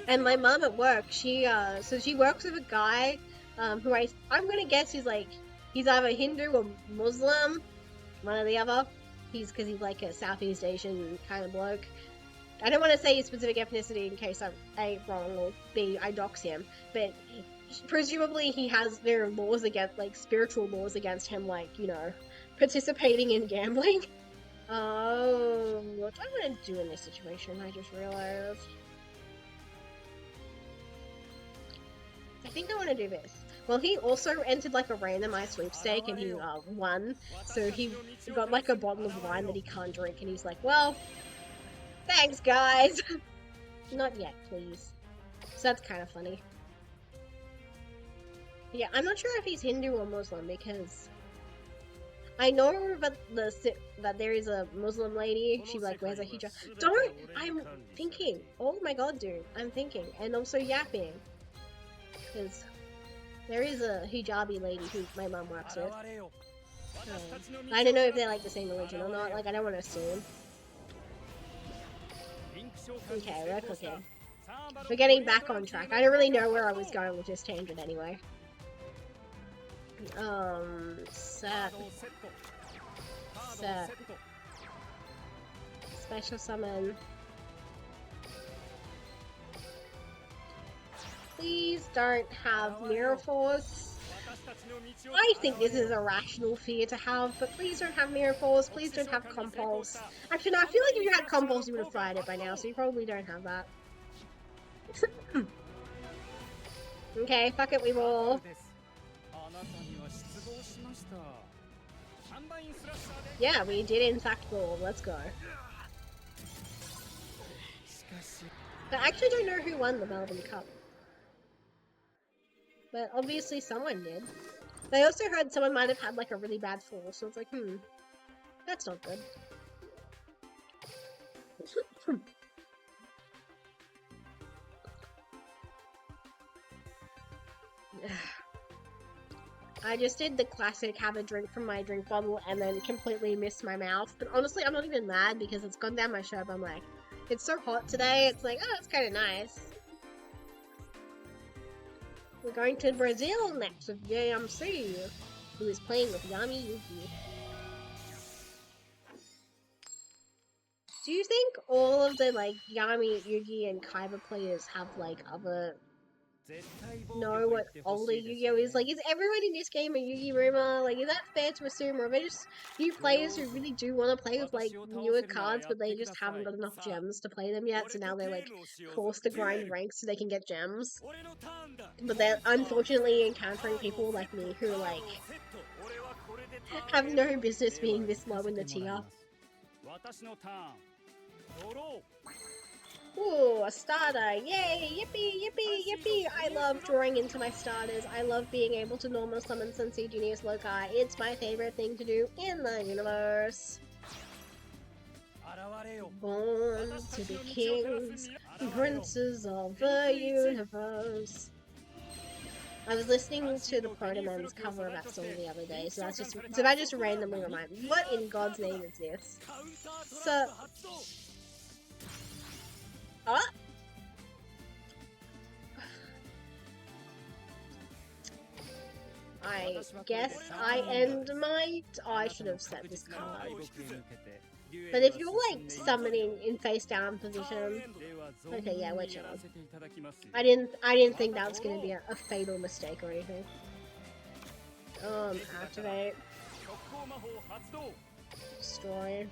And my mum at work, she works with a guy who I'm gonna guess he's either Hindu or Muslim, one or the other. Because he's like a Southeast Asian kind of bloke. I don't want to say his specific ethnicity in case I'm A, wrong, or B, I dox him, but presumably there are laws against, like, spiritual laws against him, like, you know, participating in gambling. Oh, what do I want to do in this situation? I just realized. I think I want to do this. Well, he also entered like a randomized sweepstake and he won, so he got like a bottle of wine that he can't drink, and he's like, well, thanks guys! Not yet, please. So that's kind of funny. Yeah, I'm not sure if he's Hindu or Muslim, because I know that there is a Muslim lady, she like wears a hijab. I'm thinking, oh my god dude, I'm thinking, and also yapping. Because there is a hijabi lady who my mom works with. I don't know if they're like the same religion or not, like I don't want to assume. Okay, we're cooking. We're getting back on track. I don't really know where I was going with this tangent anyway. Set. Special summon. Please don't have Mirror Force. I think this is a rational fear to have, but please don't have Mirror Force. Please don't have Compulse. Actually, no, I feel like if you had Compulse, you would have fired it by now, so you probably don't have that. Okay, fuck it, we roll. Yeah, we did in fact roll. Let's go. I actually don't know who won the Melbourne Cup. But obviously someone did. I also heard someone might have had like a really bad fall, so it's like, that's not good. I just did the classic have a drink from my drink bottle and then completely missed my mouth. But honestly, I'm not even mad because it's gone down my shirt. I'm like, it's so hot today. It's like, oh, it's kind of nice. We're going to Brazil next with JMC, who is playing with Yami Yugi. Do you think all of the, like, Yami, Yugi, and Kaiba players have, like, know what older Yu-Gi-Oh is? Like, is everyone in this game a Yugi rumor? Like, is that fair to assume? Or are they just new players who really do want to play with, like, newer cards, but they just haven't got enough gems to play them yet, so now they're, like, forced to grind ranks so they can get gems? But they're unfortunately encountering people like me who, like, have no business being this low in the tier. Ooh, a starter! Yay! Yippee! Yippee! Yippee! I love drawing into my starters. I love being able to normal summon Sensei Genius Loci. It's my favorite thing to do in the universe. Born to be kings and princes of the universe. I was listening to the Protoman's cover of that song the other day, so that just randomly reminded me. What in God's name is this? So... I guess I I should have set this card. But if you're like summoning in face down position, okay, yeah, we're chilling. I didn't think that was gonna be a fatal mistake or anything. Activate. Destroy.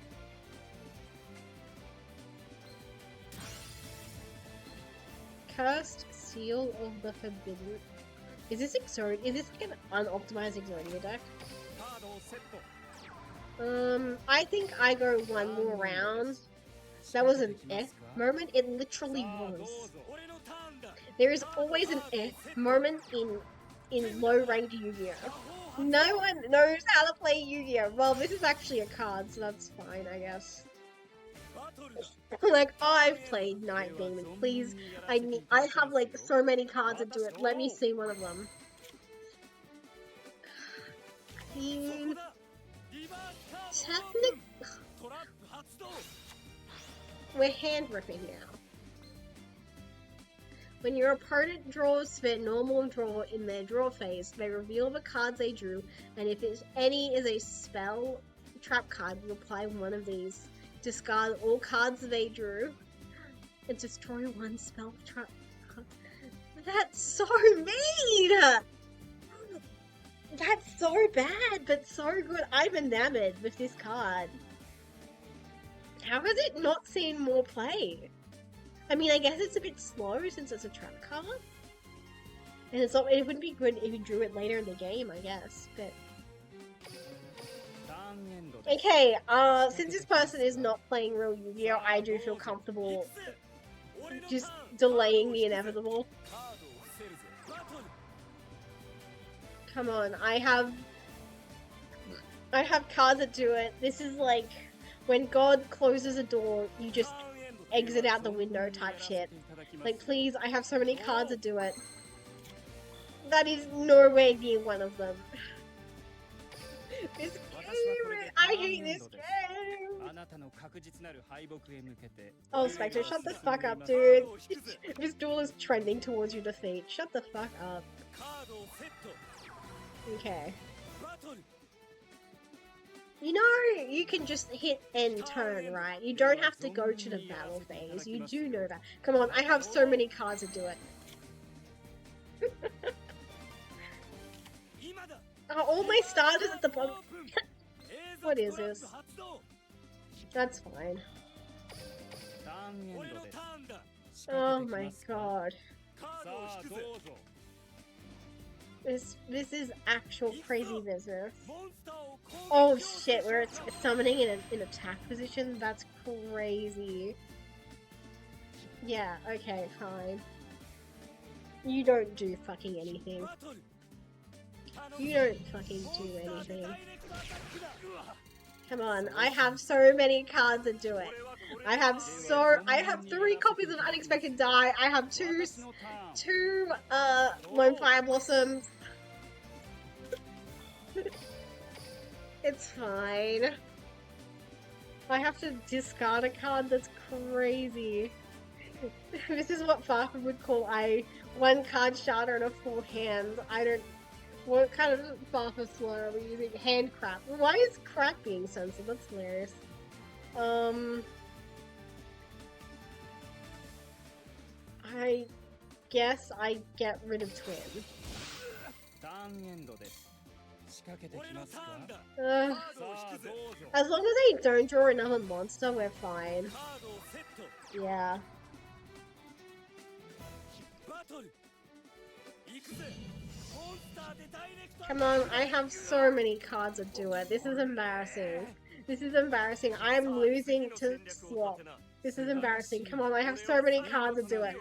Cursed Seal of the Forbidden. Is this Exodia? Is this like an unoptimized Exodia deck? I think I go one more round. That was an eh moment. It literally was. There is always an eh moment in low-ranked Yu-Gi-Oh! No one knows how to play Yu-Gi-Oh! Well, this is actually a card, so that's fine, I guess. Like, I've played Night Demon. Please, I have like so many cards that do it. Let me see one of them. I mean, technically, we're hand ripping now. When your opponent draws their normal draw in their draw phase, they reveal the cards they drew, and if any is a spell trap card, you apply one of these. Discard all cards they drew, and destroy one spell trap card. That's so mean! That's so bad, but so good. I'm enamored with this card. How has it not seen more play? I mean, I guess it's a bit slow since it's a trap card. And it's not, it wouldn't be good if you drew it later in the game, I guess, but... Okay, since this person is not playing real Yu-Gi-Oh! I do feel comfortable just delaying the inevitable. Come on, I have cards that do it. This is like, when God closes a door, you just exit out the window type shit. Like, please, I have so many cards that do it. That is nowhere near one of them. This game, I hate this game. Oh, Spectre, shut the fuck up, dude. This duel is trending towards your defeat. Shut the fuck up. Okay. You know, you can just hit end turn, right? You don't have to go to the battle phase. You do know that. Come on, I have so many cards to do it. All my starters at the bottom. What is this? That's fine. Oh my god. This is actual crazy business. Oh shit, where it's summoning in an attack position? That's crazy. Yeah, okay, fine. You don't do fucking anything. You don't fucking do anything. Come on, I have so many cards that do it. I have 3 copies of Unexpected Die. I have two Lone Fire Blossoms. It's fine. I have to discard a card. That's crazy. This is what Farfa would call a 1-card shatter and a full hand. I don't... What kind of Farfa slur are we using? Hand crap. Why is crap being censored? That's hilarious. I guess I get rid of Twin. As long as I don't draw another monster, we're fine. Yeah. Come on, I have so many cards that do it. This is embarrassing. This is embarrassing. I'm losing to swap. This is embarrassing. Come on, I have so many cards that do it.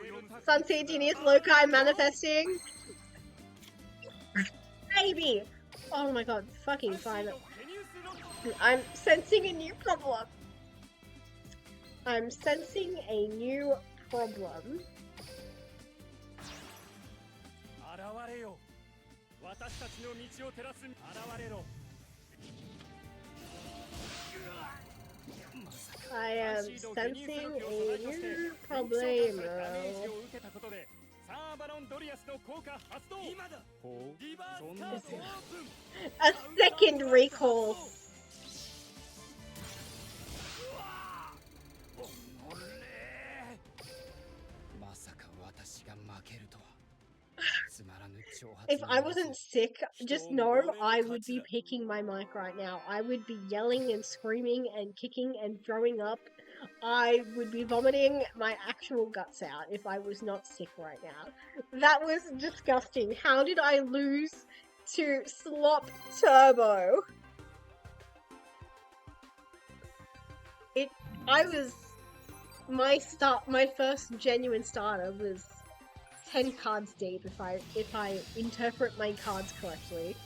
Sunseed Genius Loci manifesting. Baby! Oh my god, fucking fine. I'm sensing a new problem. I'm sensing a new problem. I am sensing a new problem. A second recall. If I wasn't sick, just know I would be picking my mic right now. I would be yelling and screaming and kicking and throwing up I would be vomiting my actual guts out if I was not sick right now. That was disgusting. How did I lose to Slop Turbo? My first genuine starter was 10 cards deep if I interpret my cards correctly.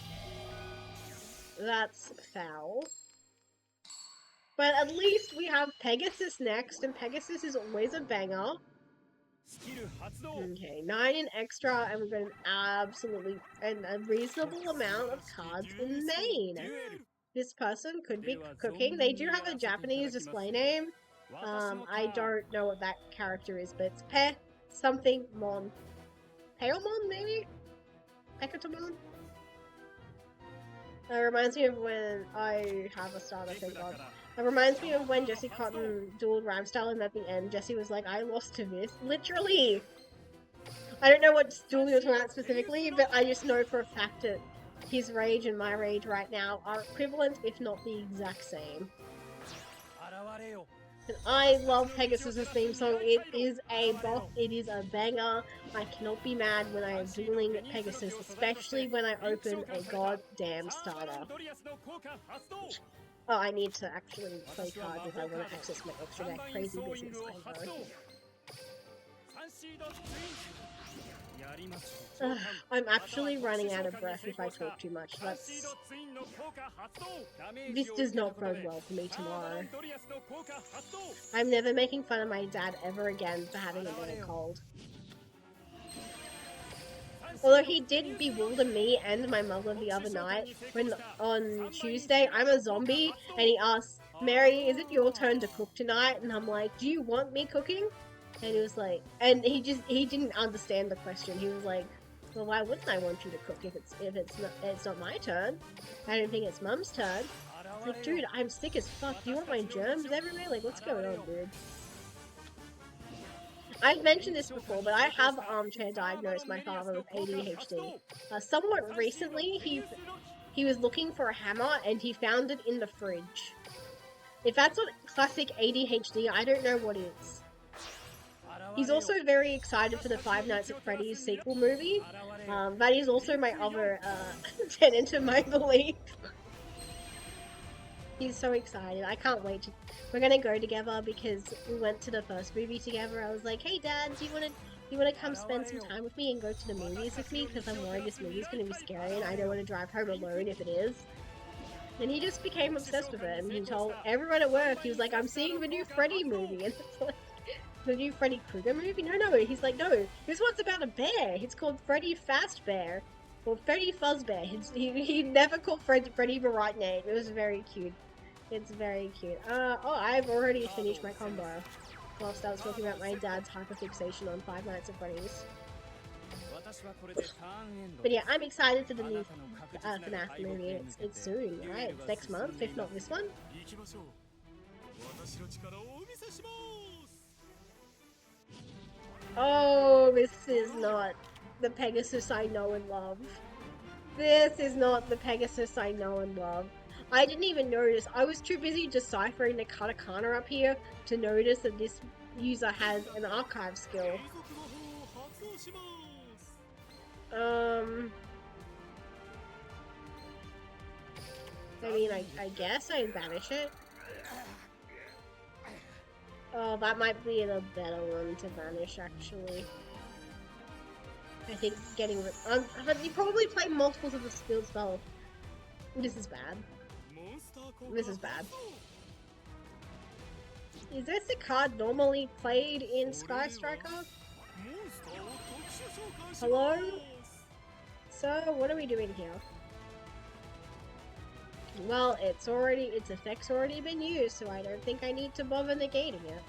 That's foul. But at least we have Pegasus next, and Pegasus is always a banger. Okay, 9 in extra, and we've got a reasonable amount of cards in main. This person could be cooking. They do have a Japanese display name. I don't know what that character is, but it's Pe something Mon. Peomon, maybe? Pekatomon? It reminds me of when I have a starter, thank God. It reminds me of when Jesse Cotton dueled Rhymestyle, and at the end, Jesse was like, I lost to this. Literally! I don't know what duel he was talking about specifically, but I just know for a fact that his rage and my rage right now are equivalent, if not the exact same. And I love Pegasus' theme song. It is a bop, it is a banger. I cannot be mad when I am dueling Pegasus, especially when I open a goddamn starter. Oh, I need to actually play cards if I want to access my extra deck. Crazy business, I know. I'm actually running out of breath if I talk too much. This does not bode well for me tomorrow. I'm never making fun of my dad ever again for having a bad cold. Although he did bewilder me and my mother the other night when on Tuesday I'm a zombie and he asked, Mary, is it your turn to cook tonight? And I'm like, do you want me cooking? And he was like, and he didn't understand the question. He was like, well, why wouldn't I want you to cook if it's not my turn? I don't think it's Mum's turn. It's like, dude, I'm sick as fuck. Do you want my germs everywhere? Like, what's going on, dude? I've mentioned this before, but I have armchair diagnosed my father with ADHD. Somewhat recently, he was looking for a hammer and he found it in the fridge. If that's not classic ADHD, I don't know what is. He's also very excited for the Five Nights at Freddy's sequel movie. That is also my other tenet of my belief. He's so excited. I can't wait. We're gonna go together because we went to the first movie together. I was like, hey Dad, do you wanna come spend some time with me and go to the movies with me? Because I'm worried this movie's gonna be scary and I don't want to drive home alone if it is. And he just became obsessed with it, and he told everyone at work, he was like, I'm seeing the new Freddy movie. And it's like, the new Freddy Krueger movie? No. He's like, no, this one's about a bear. It's called Freddy Fazbear. Or Freddy Fuzzbear. He never called Freddy the right name. It was very cute. It's very cute. Oh, I've already finished my combo. Whilst I was talking about my dad's hyperfixation on Five Nights at Freddy's. But yeah, I'm excited for the new FNAF movie. It's soon, right? It's next month, if not this one. Oh, this is not the Pegasus I know and love. This is not the Pegasus I know and love. I didn't even notice. I was too busy deciphering the katakana up here to notice that this user has an archive skill. I mean, I guess I banish it. Oh, that might be the better one to banish, actually. I think getting rid. You probably play multiples of the skilled spell. This is bad. This is bad. Is this a card normally played in Sky Striker? Hello? So, what are we doing here? Well, its effect's already been used, so I don't think I need to bother negating it.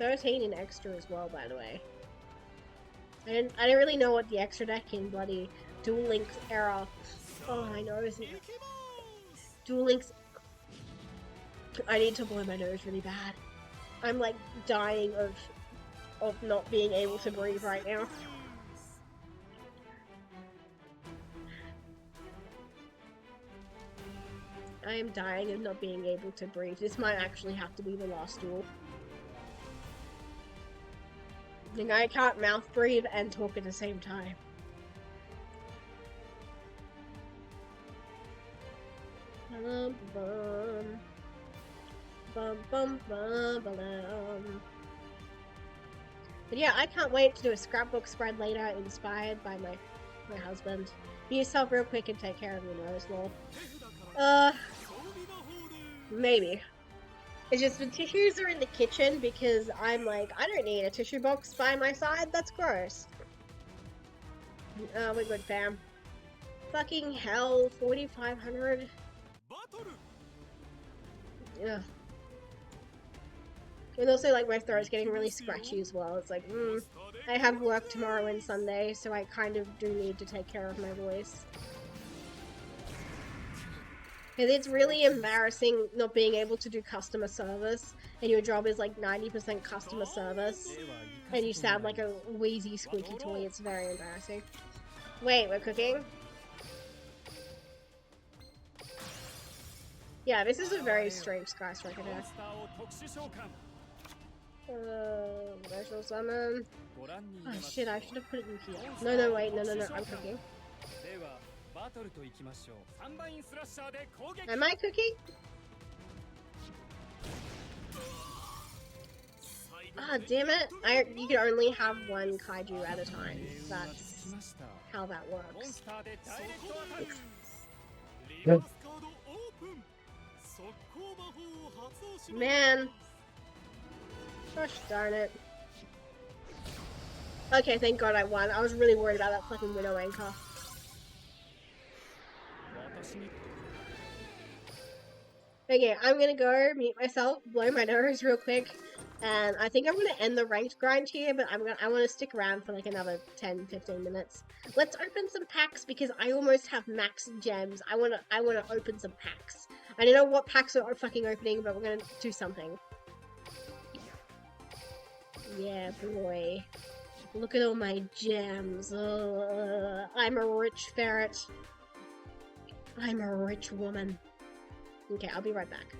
$13 in extra as well, by the way. I didn't really know what the extra deck in bloody Duel Links era. Oh, I know, isn't it? Duel Links. I need to blow my nose really bad. I'm like dying of not being able to breathe right now. I am dying of not being able to breathe. This might actually have to be the last duel. I think I can't mouth breathe and talk at the same time. Bum, bum. Bum, bum, bum, bum. But yeah, I can't wait to do a scrapbook spread later inspired by my husband. Be yourself real quick and take care of your nose, lol. Maybe. It's just the tissues are in the kitchen because I'm like, I don't need a tissue box by my side, that's gross. We're good, fam. Fucking hell, 4,500. Yeah. And also, like, my throat's getting really scratchy as well. It's like, I have work tomorrow and Sunday, so I kind of do need to take care of my voice. Because it's really embarrassing not being able to do customer service, and your job is like 90% customer service, and you sound like a wheezy, squeaky toy. It's very embarrassing. Wait, we're cooking? Yeah, this is a very strange skyscraper here. Special summon. Oh shit, I should have put it in here. No, wait, no, I'm cooking. Am I cooking? Ah, damn it. You can only have one kaiju at a time. That's how that works. Man. Gosh darn it. Okay, thank god I won. I was really worried about that fucking widow anchor. Okay, I'm gonna go mute myself, blow my nose real quick, and I think I'm gonna end the ranked grind here, but I wanna stick around for like another 10-15 minutes. Let's open some packs because I almost have max gems. I wanna open some packs. I don't know what packs are fucking opening, but we're gonna do something. Yeah, boy. Look at all my gems. I'm a rich ferret. I'm a rich woman. Okay, I'll be right back.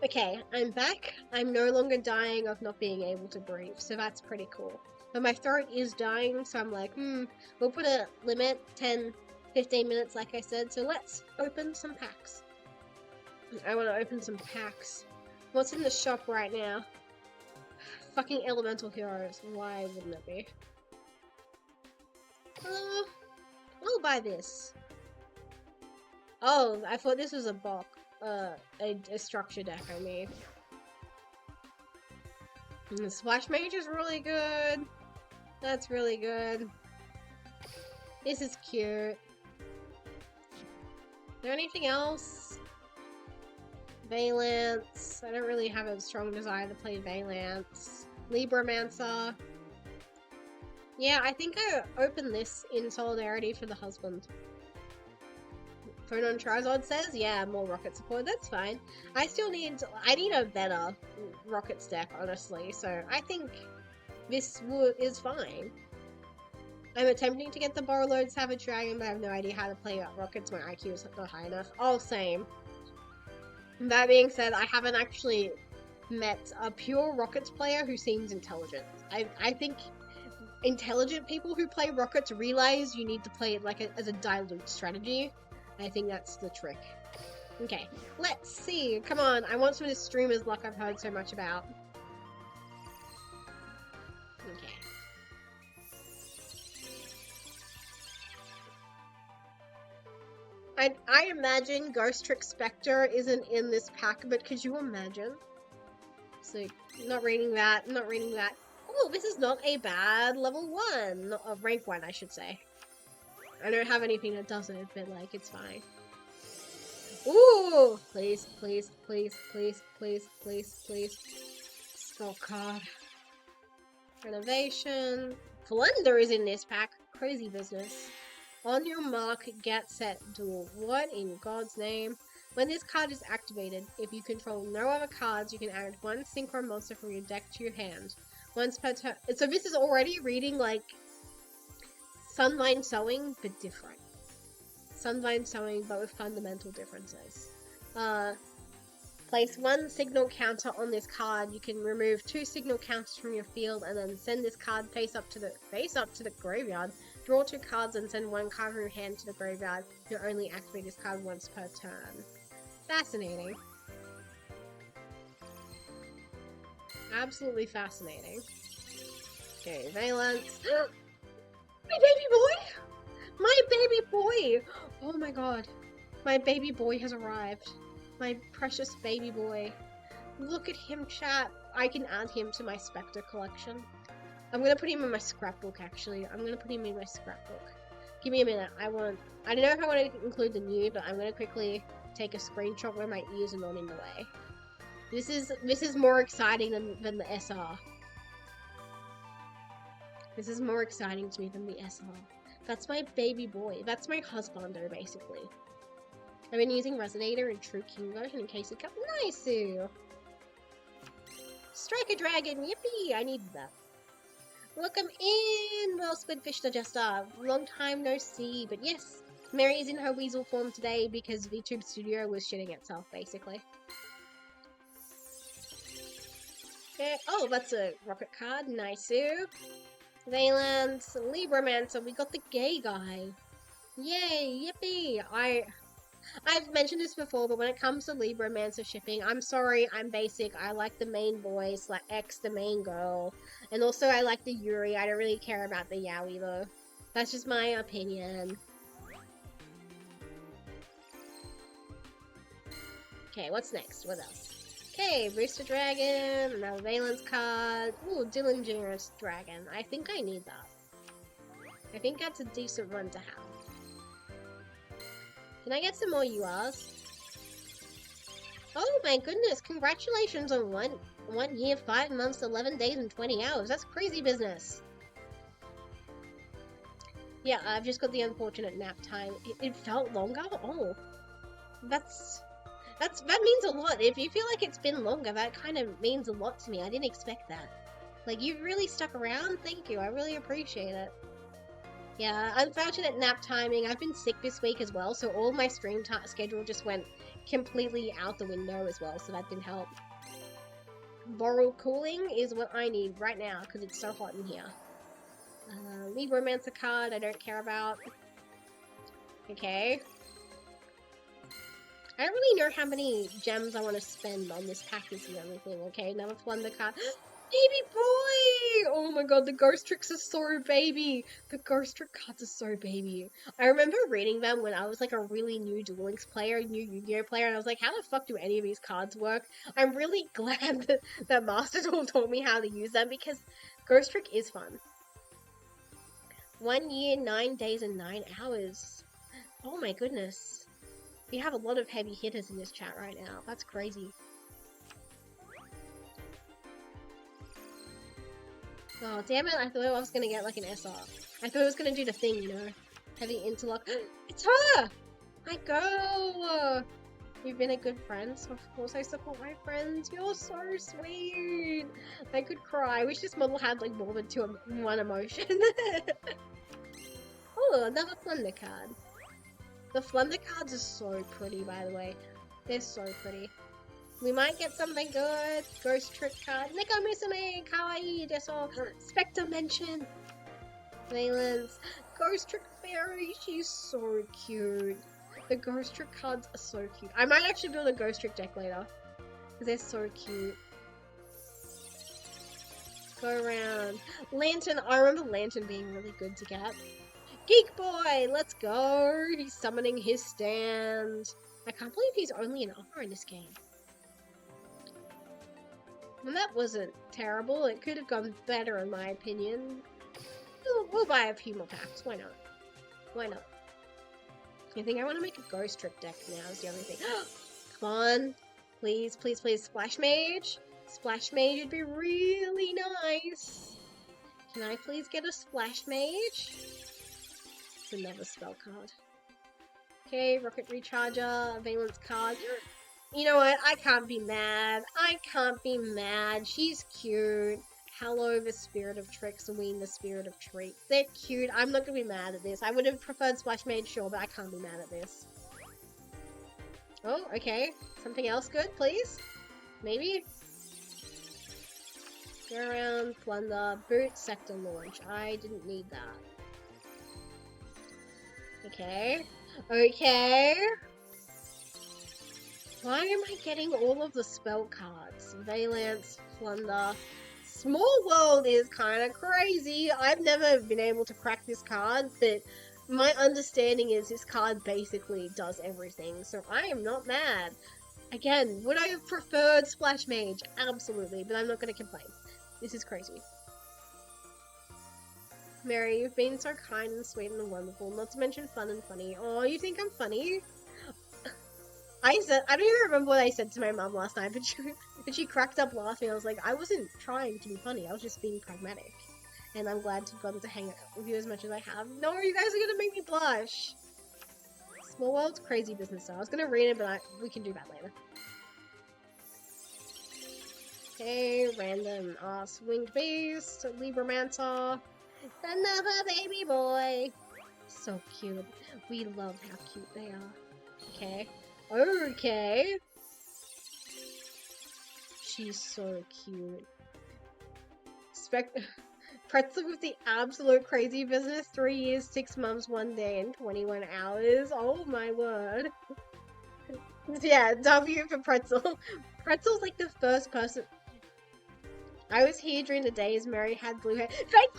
Okay, I'm back. I'm no longer dying of not being able to breathe, so that's pretty cool. But my throat is dying, so I'm like, we'll put a limit, 10-15 minutes like I said, so let's open some packs. I want to open some packs. What's in the shop right now? Fucking elemental heroes. Why wouldn't it be? I'll buy this. Oh, I thought this was a box. A structure deck, I mean. And the Splash Mage is really good. That's really good. This is cute. Is there anything else? Valance. I don't really have a strong desire to play Valance. Libromancer. Yeah, I think I opened this in solidarity for the husband. Phonon Charizard says, yeah, more rocket support, that's fine. I need a better rockets deck, honestly, so I think this is fine. I'm attempting to get the Borrowload Savage Dragon, but I have no idea how to play rockets. My IQ is not high enough. Oh, same. That being said, I haven't actually met a pure rockets player who seems intelligent. I think intelligent people who play rockets realize you need to play it like as a dilute strategy. I think that's the trick. Okay, let's see. Come on, I want some of this streamer's luck I've heard so much about. Okay. I imagine Ghost Trick Spectre isn't in this pack, but could you imagine? So, not reading that, not reading that. Oh, this is not a bad level 1. Not a rank 1, I should say. I don't have anything that does it, but, like, it's fine. Ooh! Please, please, please, please, please, please, please. Oh, God. Renovation. Flunder is in this pack. Crazy business. On your mark, get set, duel. What in God's name? When this card is activated, if you control no other cards, you can add 1 synchro monster from your deck to your hand. Once per turn. So this is already reading like Sunline Sewing, but different. Sunline Sewing, but with fundamental differences. Place 1 signal counter on this card. You can remove 2 signal counters from your field, and then send this card face up to the graveyard. Draw 2 cards and send 1 card from your hand to the graveyard. You only activate this card once per turn. Fascinating. Absolutely fascinating. Okay, Valence. My baby boy! My baby boy! Oh my god. My baby boy has arrived. My precious baby boy. Look at him, chat. I can add him to my Spectre collection. I'm gonna put him in my scrapbook, actually. I'm gonna put him in my scrapbook. Give me a minute. I don't know if I want to include the new, but I'm gonna quickly take a screenshot where my ears are not in the way. This is more exciting than the SR. This is more exciting to me than the SR. That's my baby boy. That's my husbander, basically. I've been using Resonator and True King version in case it comes. Nice! Strike a dragon! Yippee! I need that. Welcome in! Well, Squidfish Digester. Long time no see, but yes, Mary is in her weasel form today because VTuber Studio was shitting itself, basically. Okay. Oh, that's a rocket card. Nice. Valence, Libromancer. We got the gay guy. Yay! Yippee! I've mentioned this before, but when it comes to Libromancer shipping, I'm sorry, I'm basic. I like the main boy / X, the main girl. And also I like the Yuri. I don't really care about the Yaoi though. That's just my opinion. Okay, what's next? What else? Okay, Rooster Dragon, another Valence card. Ooh, Dillinger's Dragon. I think I need that. I think that's a decent one to have. Can I get some more URs? Oh my goodness, congratulations on 1 year, 5 months, 11 days, and 20 hours. That's crazy business. Yeah, I've just got the unfortunate nap time. It felt longer? Oh. That means a lot. If you feel like it's been longer, that kind of means a lot to me. I didn't expect that. Like, you really stuck around? Thank you. I really appreciate it. Yeah, unfortunate nap timing. I've been sick this week as well, so all my stream schedule just went completely out the window as well, so that didn't help. Borrow cooling is what I need right now, because it's so hot in here. Libromancer card, I don't care about. Okay. I don't really know how many gems I want to spend on this pack is the only thing, okay? Another Flunder card. Baby boy! Oh my god, the Ghost Tricks are so baby! The Ghost Trick cards are so baby. I remember reading them when I was like a really new Duel Links player, new Yu-Gi-Oh player, and I was like, how the fuck do any of these cards work? I'm really glad that Master Duel taught me how to use them because Ghost Trick is fun. 1 year, 9 days, and 9 hours. Oh my goodness. We have a lot of heavy hitters in this chat right now. That's crazy. Oh, damn it, I thought I was gonna get, like, an SR. I thought it was gonna do the thing, you know? Heavy interlock. It's her! My girl! You've been a good friend, so of course I support my friends. You're so sweet! I could cry. I wish this model had, like, more than one emotion. Oh, another Flunder card. The Flunder cards are so pretty, by the way. They're so pretty. We might get something good. Ghost Trick card. Neko Musume! Kawaii desu! Spectre mention! Valence. Ghost Trick Fairy! She's so cute. The Ghost Trick cards are so cute. I might actually build a Ghost Trick deck later. Because they're so cute. Go around. Lantern. I remember Lantern being really good to get. Geek Boy, let's go. He's summoning his stand. I can't believe he's only an upper in this game. Well, that wasn't terrible. It could have gone better in my opinion. We'll buy a few more packs. Why not? Why not? I think I want to make a ghost trick deck now is the only thing. Come on. Please, please, please. Splash Mage. Splash Mage would be really nice. Can I please get a Splash Mage? It's another spell card. Okay, Rocket Recharger, Valence card. You know what? I can't be mad. I can't be mad. She's cute. Hello, the Spirit of Tricks, and Ween, the Spirit of Treats. They're cute. I'm not gonna be mad at this. I would have preferred Splash Mage, sure, but I can't be mad at this. Oh, okay. Something else good, please? Maybe? Go around, plunder, boot, sector launch. I didn't need that. Okay. Okay. Why am I getting all of the spell cards? Valence, plunder. Small World is kind of crazy. I've never been able to crack this card, but my understanding is this card basically does everything, so I am not mad. Again, would I have preferred Splash Mage? Absolutely, but I'm not going to complain. This is crazy. Mary, you've been so kind and sweet and wonderful, not to mention fun and funny. Oh, you think I'm funny? I don't even remember what I said to my mom last night, but she cracked up laughing. I was like, I wasn't trying to be funny, I was just being pragmatic. And I'm glad to have gotten to hang out with you as much as I have. No, you guys are gonna make me blush! Small World's crazy business, so I was gonna read it, but we can do that later. Okay, random Winged Beast, Libromancer, another baby boy! So cute. We love how cute they are. Okay. Okay. She's so cute. Pretzel with the absolute crazy business. 3 years, 6 months, 1 day, and 21 hours. Oh my word. Yeah, W for Pretzel. Pretzel's like the first person. I was here during the days Mary had blue hair. Fake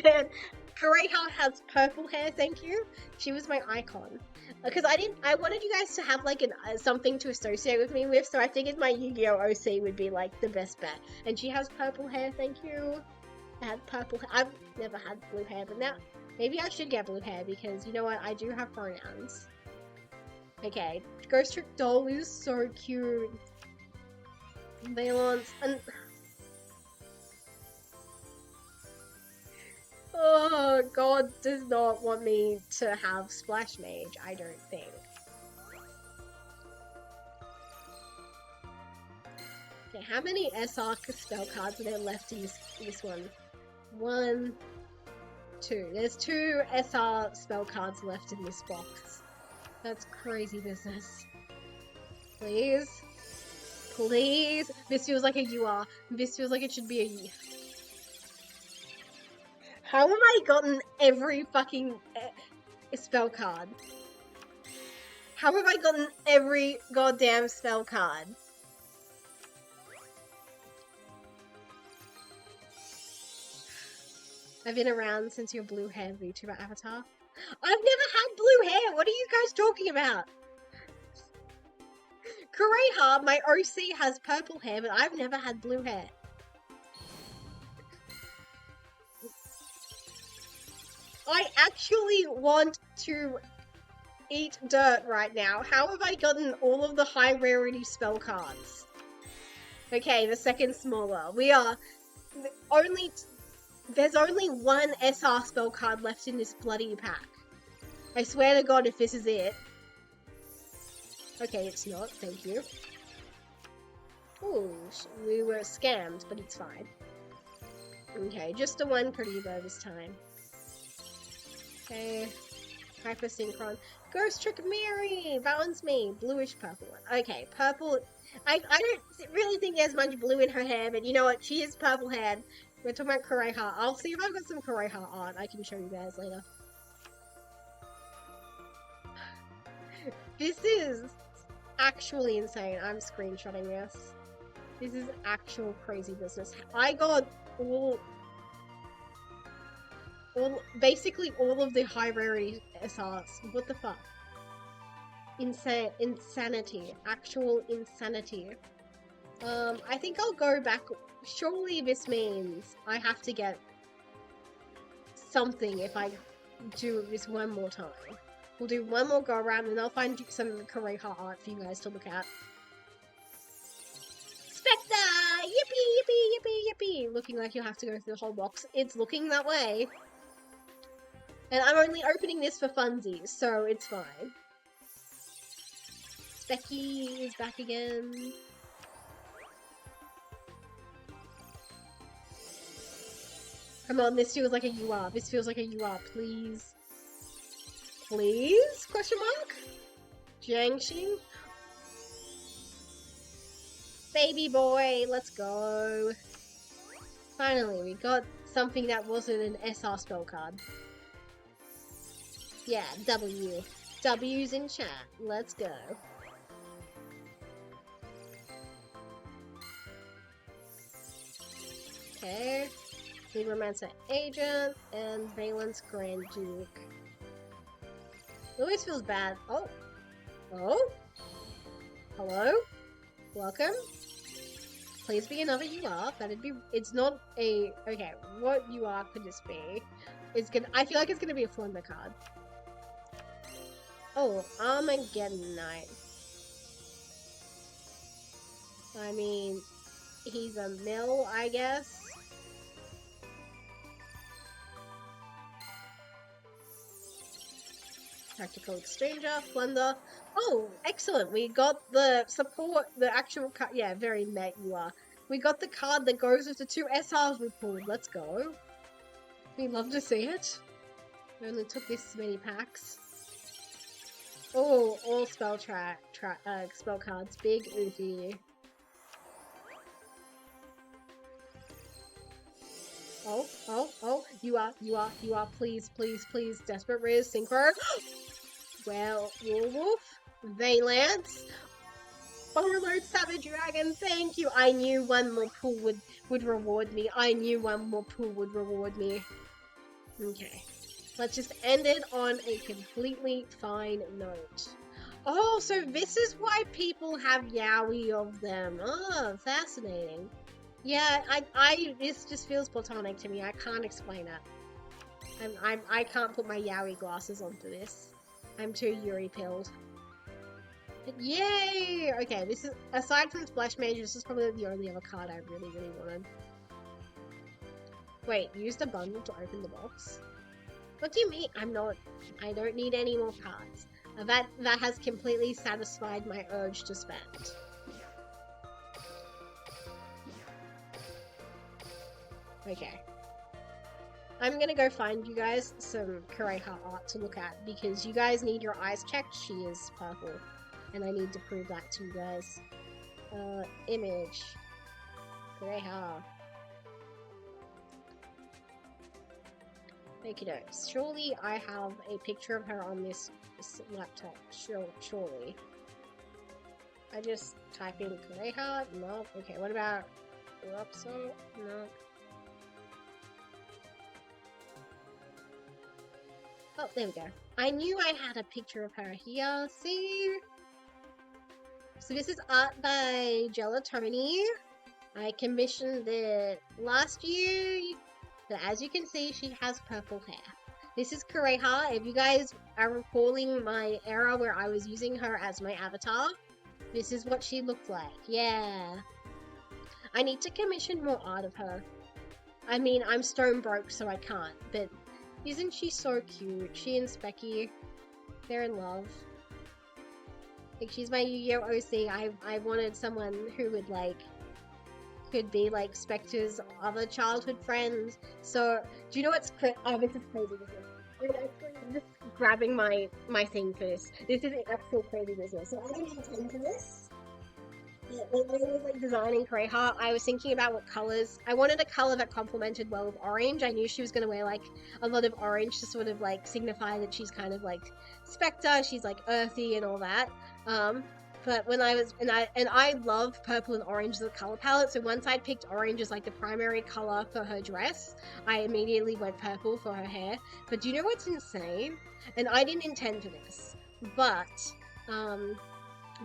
fan! Kureha has purple hair, thank you. She was my icon. Because I wanted you guys to have like something to associate with me with, so I figured my Yu-Gi-Oh! OC would be like the best bet. And she has purple hair, thank you. I had purple hair. I've never had blue hair, but now maybe I should get blue hair because you know what? I do have pronouns. Okay, Ghost Trick Doll is so cute. Valence and oh, God does not want me to have Splash Mage, I don't think. Okay, how many SR spell cards are there left in this one? 1, 2. There's 2 SR spell cards left in this box. That's crazy business. Please? Please? This feels like a UR. This feels like it should be a... How have I gotten every fucking spell card? How have I gotten every goddamn spell card? I've been around since your blue hair VTuber avatar. I've never had blue hair! What are you guys talking about? Kureha, my OC, has purple hair, but I've never had blue hair. I actually want to eat dirt right now. How have I gotten all of the high rarity spell cards? Okay, the second smaller. We are only... There's only 1 SR spell card left in this bloody pack. I swear to God if this is it. Okay, it's not. Thank you. Ooh, we were scammed, but it's fine. Okay, just the 1 pretty though this time. Okay, Hyper Synchron. Ghost Trick Mary! Balance me! Bluish purple one. Okay, purple. I don't really think there's much blue in her hair, but you know what? She is purple haired. We're talking about Kureha. I'll see if I've got some Kureha art I can show you guys later. This is actually insane. I'm screenshotting this. This is actual crazy business. I got all... basically all of the high rarity SRs. What the fuck? Insanity. Actual insanity. I think I'll go back. Surely this means I have to get something if I do this one more time. We'll do one more go around and I'll find some Kureha art for you guys to look at. Spectre! Yippee, yippee, yippee, yippee! Looking like you'll have to go through the whole box. It's looking that way. And I'm only opening this for funsies, so it's fine. Specky is back again. Come on, this feels like a UR. This feels like a UR, please. Please? Question mark? Jiangxing? Baby boy, let's go. Finally, we got something that wasn't an SR spell card. Yeah, W. W's in chat. Let's go. Okay. Big Romancer Agent and Valence Grand Duke. It always feels bad. Oh. Oh? Hello? Welcome? Please be another UR. That'd be. It's not a. Okay, what UR could this be? It's gonna. I feel like it's gonna be a Flunder card. Oh, Armageddon Knight. I mean, he's a mill, I guess. Tactical Exchanger, Flunder. Oh, excellent. We got the support, the actual card. Yeah, very met you are. We got the card that goes with the 2 SRs we pulled. Let's go. We love to see it. We only took this many packs. Oh, all spell spell cards. Big oofy. Oh, oh, oh. You are. Please, please, please. Desperate Riz, Synchro. Well, Wolf, Valance, Overload Savage Dragon, thank you! I knew one more pull would reward me. I knew one more pull would reward me. Okay. Let's just end it on a completely fine note. Oh, so this is why people have yaoi of them. Oh, fascinating. Yeah, this just feels platonic to me. I can't explain it. I can't put my yaoi glasses onto this. I'm too Yuri pilled. But yay! Okay, this is, aside from Splash Mage, this is probably the only other card I really, really wanted. Wait, use the bundle to open the box? What do you mean? I don't need any more cards. That has completely satisfied my urge to spend. Okay. I'm gonna go find you guys some Kureha art to look at because you guys need your eyes checked. She is purple. And I need to prove that to you guys. Image. Kureha. Okie dokes. Surely I have a picture of her on this laptop. Surely. I just type in Kureha. Nope. Okay, what about Rapso? Nope. Oh, there we go. I knew I had a picture of her here. See? So this is art by Gelatoni. I commissioned it last year. But as you can see, she has purple hair. This is Kureha. If you guys are recalling my era where I was using her as my avatar, this is what she looked like. Yeah. I need to commission more art of her. I mean, I'm stone broke, so I can't, but isn't she so cute? She and Specky, they're in love. Like, she's my Yu-Gi-Oh! OC. I wanted someone who would, like, could be, like, Spectre's other childhood friends. So, do you know what's oh, this is crazy business. I'm just grabbing my thing for this. This is actual crazy business. So, I didn't intend for this. When I was like designing Kureha, I was thinking about what colors. I wanted a color that complemented well with orange. I knew she was going to wear like a lot of orange to sort of like signify that she's kind of like Spectre. She's like earthy and all that. But when I was, and I love purple and orange as a color palette, so once I picked orange as like the primary color for her dress, I immediately went purple for her hair. But do you know what's insane? And I didn't intend for this, but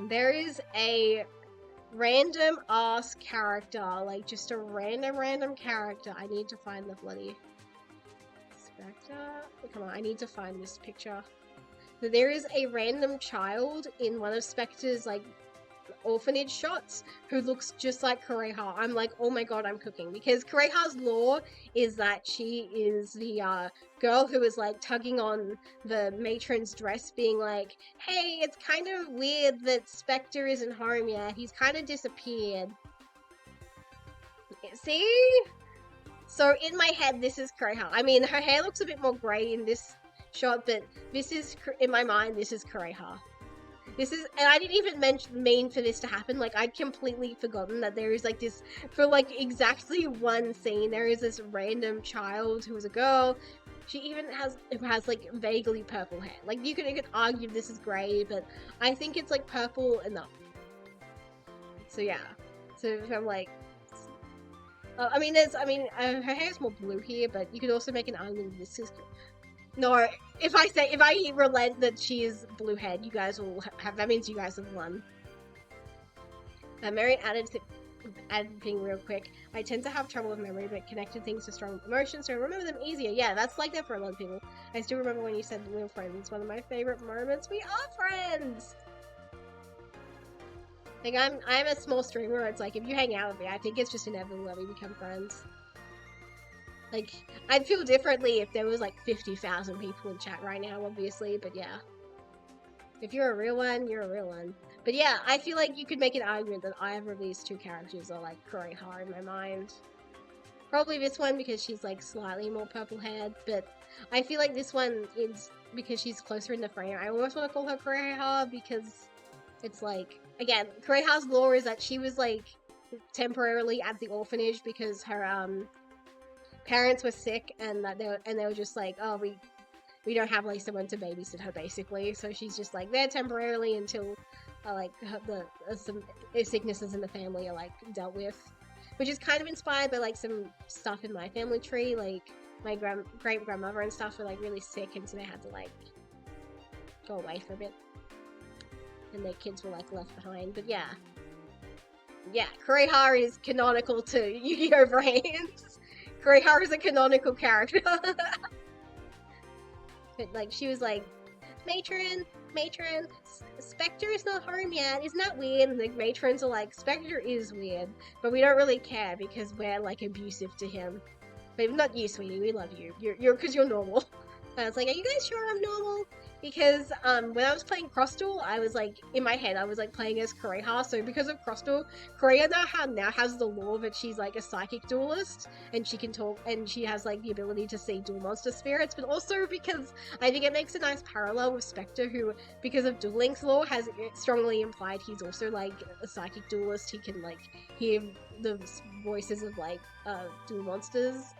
there is a random ass character, like just a random character. I need to find the bloody Spectre. Come on, I need to find this picture. There is a random child in one of Spectre's like orphanage shots who looks just like Kureha. I'm like, oh my god, I'm cooking, because Kureha's lore is that she is the girl who is like tugging on the matron's dress, being like, hey, it's kind of weird that Spectre isn't home yet. He's kind of disappeared. See? So in my head, this is Kureha. I mean, her hair looks a bit more grey in this shot, but this is, in my mind, this is Kureha. This is, and I didn't even mean for this to happen. Like, I'd completely forgotten that there is like this, for like exactly one scene, there is this random child who is a girl. She even has like vaguely purple hair. Like, you could argue this is grey, but I think it's like purple enough. So yeah. So I'm like, her hair's more blue here, but you could also make an argument this is. No, if I relent that she is blue-haired, you guys will have, that means you guys have won. Mary added thing real quick. I tend to have trouble with memory, but connected things to strong emotions, so I remember them easier. Yeah, that's like that for a lot of people. I still remember when you said we were friends. It's one of my favorite moments. We are friends! Like, I'm a small streamer. It's like, if you hang out with me, I think it's just inevitable that we become friends. Like, I'd feel differently if there was like 50,000 people in chat right now, obviously, but yeah. If you're a real one, you're a real one. But yeah, I feel like you could make an argument that either of these two characters are like Kureha in my mind. Probably this one because she's like slightly more purple-haired, but I feel like this one is because she's closer in the frame. I almost want to call her Kureha because it's like, again, Kureha's lore is that she was like temporarily at the orphanage because her parents were sick, and that they were just like, oh, we don't have like someone to babysit her, basically. So she's just like there temporarily until like some sicknesses in the family are like dealt with, which is kind of inspired by like some stuff in my family tree. Like my great grandmother and stuff were like really sick, and so they had to like go away for a bit, and their kids were like left behind. But yeah, Kureha is canonical to Yu-Gi-Oh! Brains. Kureha is a canonical character. But like, she was like, Matron, Spectre is not home yet. Isn't that weird? And the matrons are like, Spectre is weird, but we don't really care because we're like abusive to him. But not you, sweetie. We love you. You're because you're normal. And I was like, are you guys sure I'm normal? Because when I was playing Cross Duel, I was like, in my head, I was like playing as Kureha. So because of Cross Duel, Kureha now has the lore that she's like a psychic duelist, and she can talk, and she has like the ability to see dual monster spirits. But also because I think it makes a nice parallel with Spectre, who, because of Duel Link's lore, has strongly implied he's also like a psychic duelist. He can like hear the voices of like dual monsters,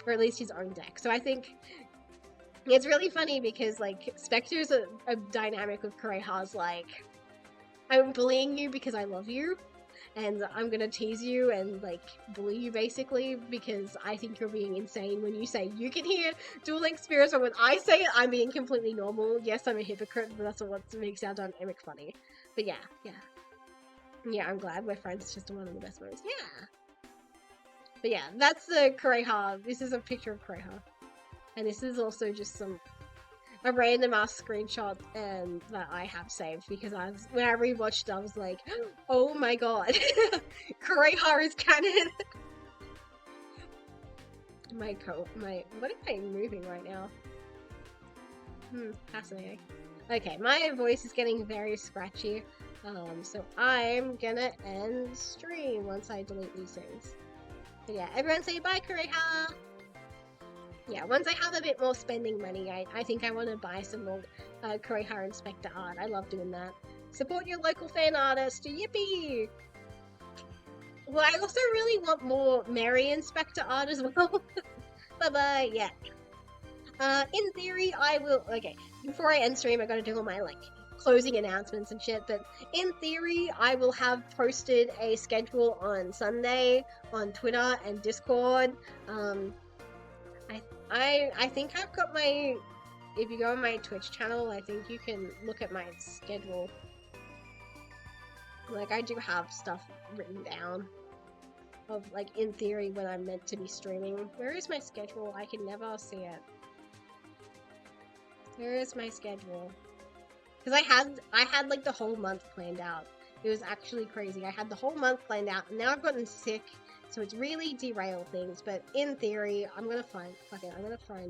or at least his own deck. So I think it's really funny because, like, Spectre's a dynamic with Kureha's, like, I'm bullying you because I love you, and I'm gonna tease you and, like, bully you, basically, because I think you're being insane when you say you can hear Duel Link spirits, but when I say it, I'm being completely normal. Yes, I'm a hypocrite, but that's what makes our dynamic funny. But yeah. Yeah, I'm glad we're friends. It's just one of the best moments. Yeah. But yeah, that's the Kureha. This is a picture of Kureha. And this is also just a random ass screenshot that I have saved because when I rewatched it, I was like, oh my god, Kureha is canon. What am I moving right now? Fascinating. Okay, my voice is getting very scratchy, so I'm gonna end stream once I delete these things. But yeah, everyone say bye, Kureha! Yeah, once I have a bit more spending money, I think I want to buy some more Kureha and Spectre art. I love doing that. Support your local fan artist! Yippee! Well, I also really want more Mary and Spectre art as well. Bye-bye, yeah. In theory, I will... Okay, before I end stream, I gotta do all my, like, closing announcements and shit, but in theory, I will have posted a schedule on Sunday on Twitter and Discord. I think I've got my, if you go on my Twitch channel, I think you can look at my schedule. Like, I do have stuff written down of, like, in theory, when I'm meant to be streaming. Where is my schedule? I can never see it. Where is my schedule? Because I had, like, the whole month planned out. It was actually crazy. I had the whole month planned out, and now I've gotten sick, so it's really derailed things. But in theory, I'm gonna find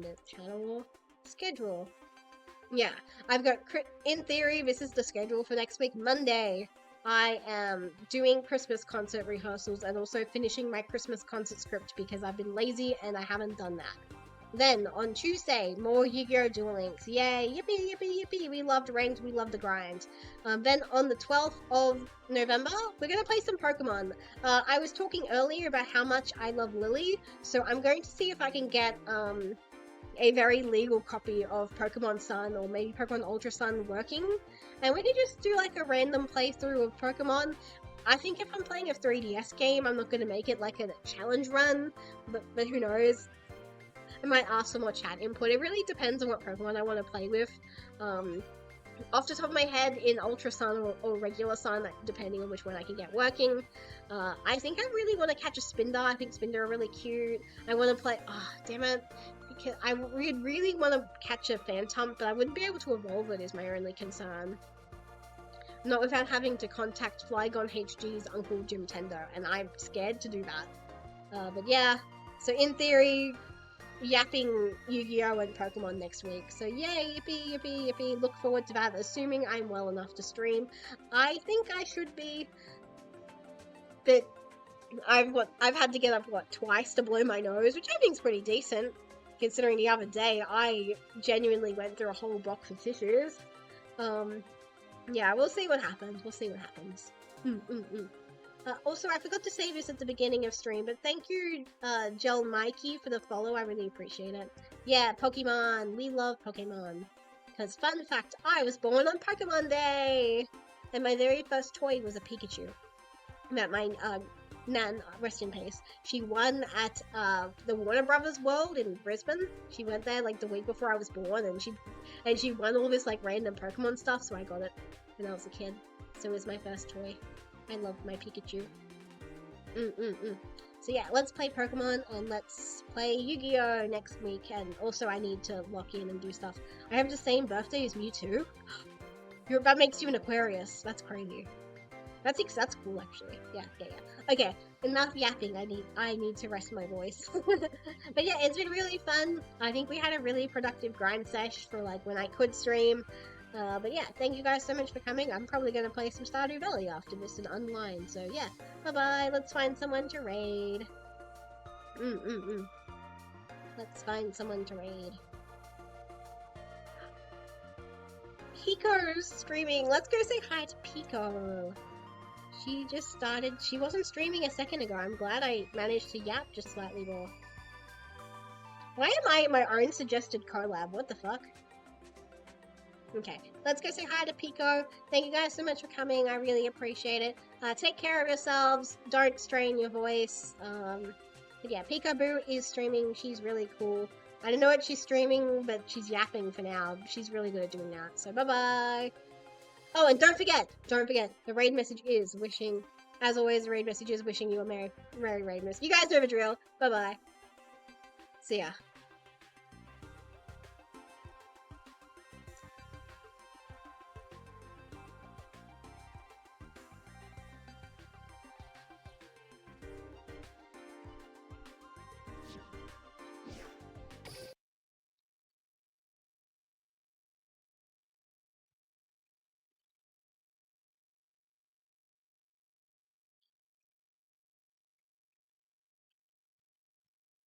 it. Channel, schedule. Yeah, I've got, in theory, this is the schedule for next week. Monday, I am doing Christmas concert rehearsals and also finishing my Christmas concert script because I've been lazy and I haven't done that. Then, on Tuesday, more Yu-Gi-Oh! Duel Links. Yay! Yippee, yippee, yippee! We loved ranked, we loved the grind. Then, on the 12th of November, we're gonna play some Pokemon. I was talking earlier about how much I love Lily, so I'm going to see if I can get, a very legal copy of Pokemon Sun or maybe Pokemon Ultra Sun working, and we can just do like a random playthrough of Pokemon. I think if I'm playing a 3DS game, I'm not going to make it like a challenge run, but who knows. I might ask for more chat input. It really depends on what Pokemon I want to play with. Off the top of my head, in Ultra Sun or regular Sun, depending on which one I can get working. I think I really want to catch a Spinder. I think Spinder are really cute. I want to play... damn it. Because I really want to catch a Phantom, but I wouldn't be able to evolve it is my only concern. Not without having to contact Flygon HG's Uncle Jim Tender, and I'm scared to do that. But yeah, so in theory, yapping Yu-Gi-Oh! And Pokemon next week. So yay, yippee, yippee, yippee. Look forward to that, assuming I'm well enough to stream. I think I should be, but I've had to get up, twice to blow my nose, which I think is pretty decent, considering the other day I genuinely went through a whole box of tissues. Yeah, we'll see what happens. Also, I forgot to say this at the beginning of stream, but thank you, Gel Mikey, for the follow. I really appreciate it. Yeah, Pokemon. We love Pokemon. Because, fun fact, I was born on Pokemon Day! And my very first toy was a Pikachu. That my, Nan, rest in peace. She won at, the Warner Brothers World in Brisbane. She went there, like, the week before I was born, and she won all this, like, random Pokemon stuff, so I got it when I was a kid. So it was my first toy. I love my Pikachu. So yeah, let's play Pokemon and let's play Yu-Gi-Oh! Next week. And also I need to lock in and do stuff. I have the same birthday as Mewtwo. That makes you an Aquarius. That's crazy. That's cool, actually. Yeah. Okay, enough yapping. I need to rest my voice. But yeah, it's been really fun. I think we had a really productive grind sesh for like when I could stream. But yeah, thank you guys so much for coming. I'm probably going to play some Stardew Valley after this and unwind. So yeah, bye-bye. Let's find someone to raid. Let's find someone to raid. Pico's streaming. Let's go say hi to Pico. She just started. She wasn't streaming a second ago. I'm glad I managed to yap just slightly more. Why am I my own suggested collab? What the fuck? Okay, let's go say hi to Pico. Thank you guys so much for coming. I really appreciate it. Take care of yourselves. Don't strain your voice. But yeah, Peekaboo is streaming. She's really cool. I don't know what she's streaming, but she's yapping for now. She's really good at doing that. So bye-bye. Oh, and don't forget, the raid message is wishing, as always, the raid message is wishing you a merry raid message. You guys know the drill. Bye-bye. See ya.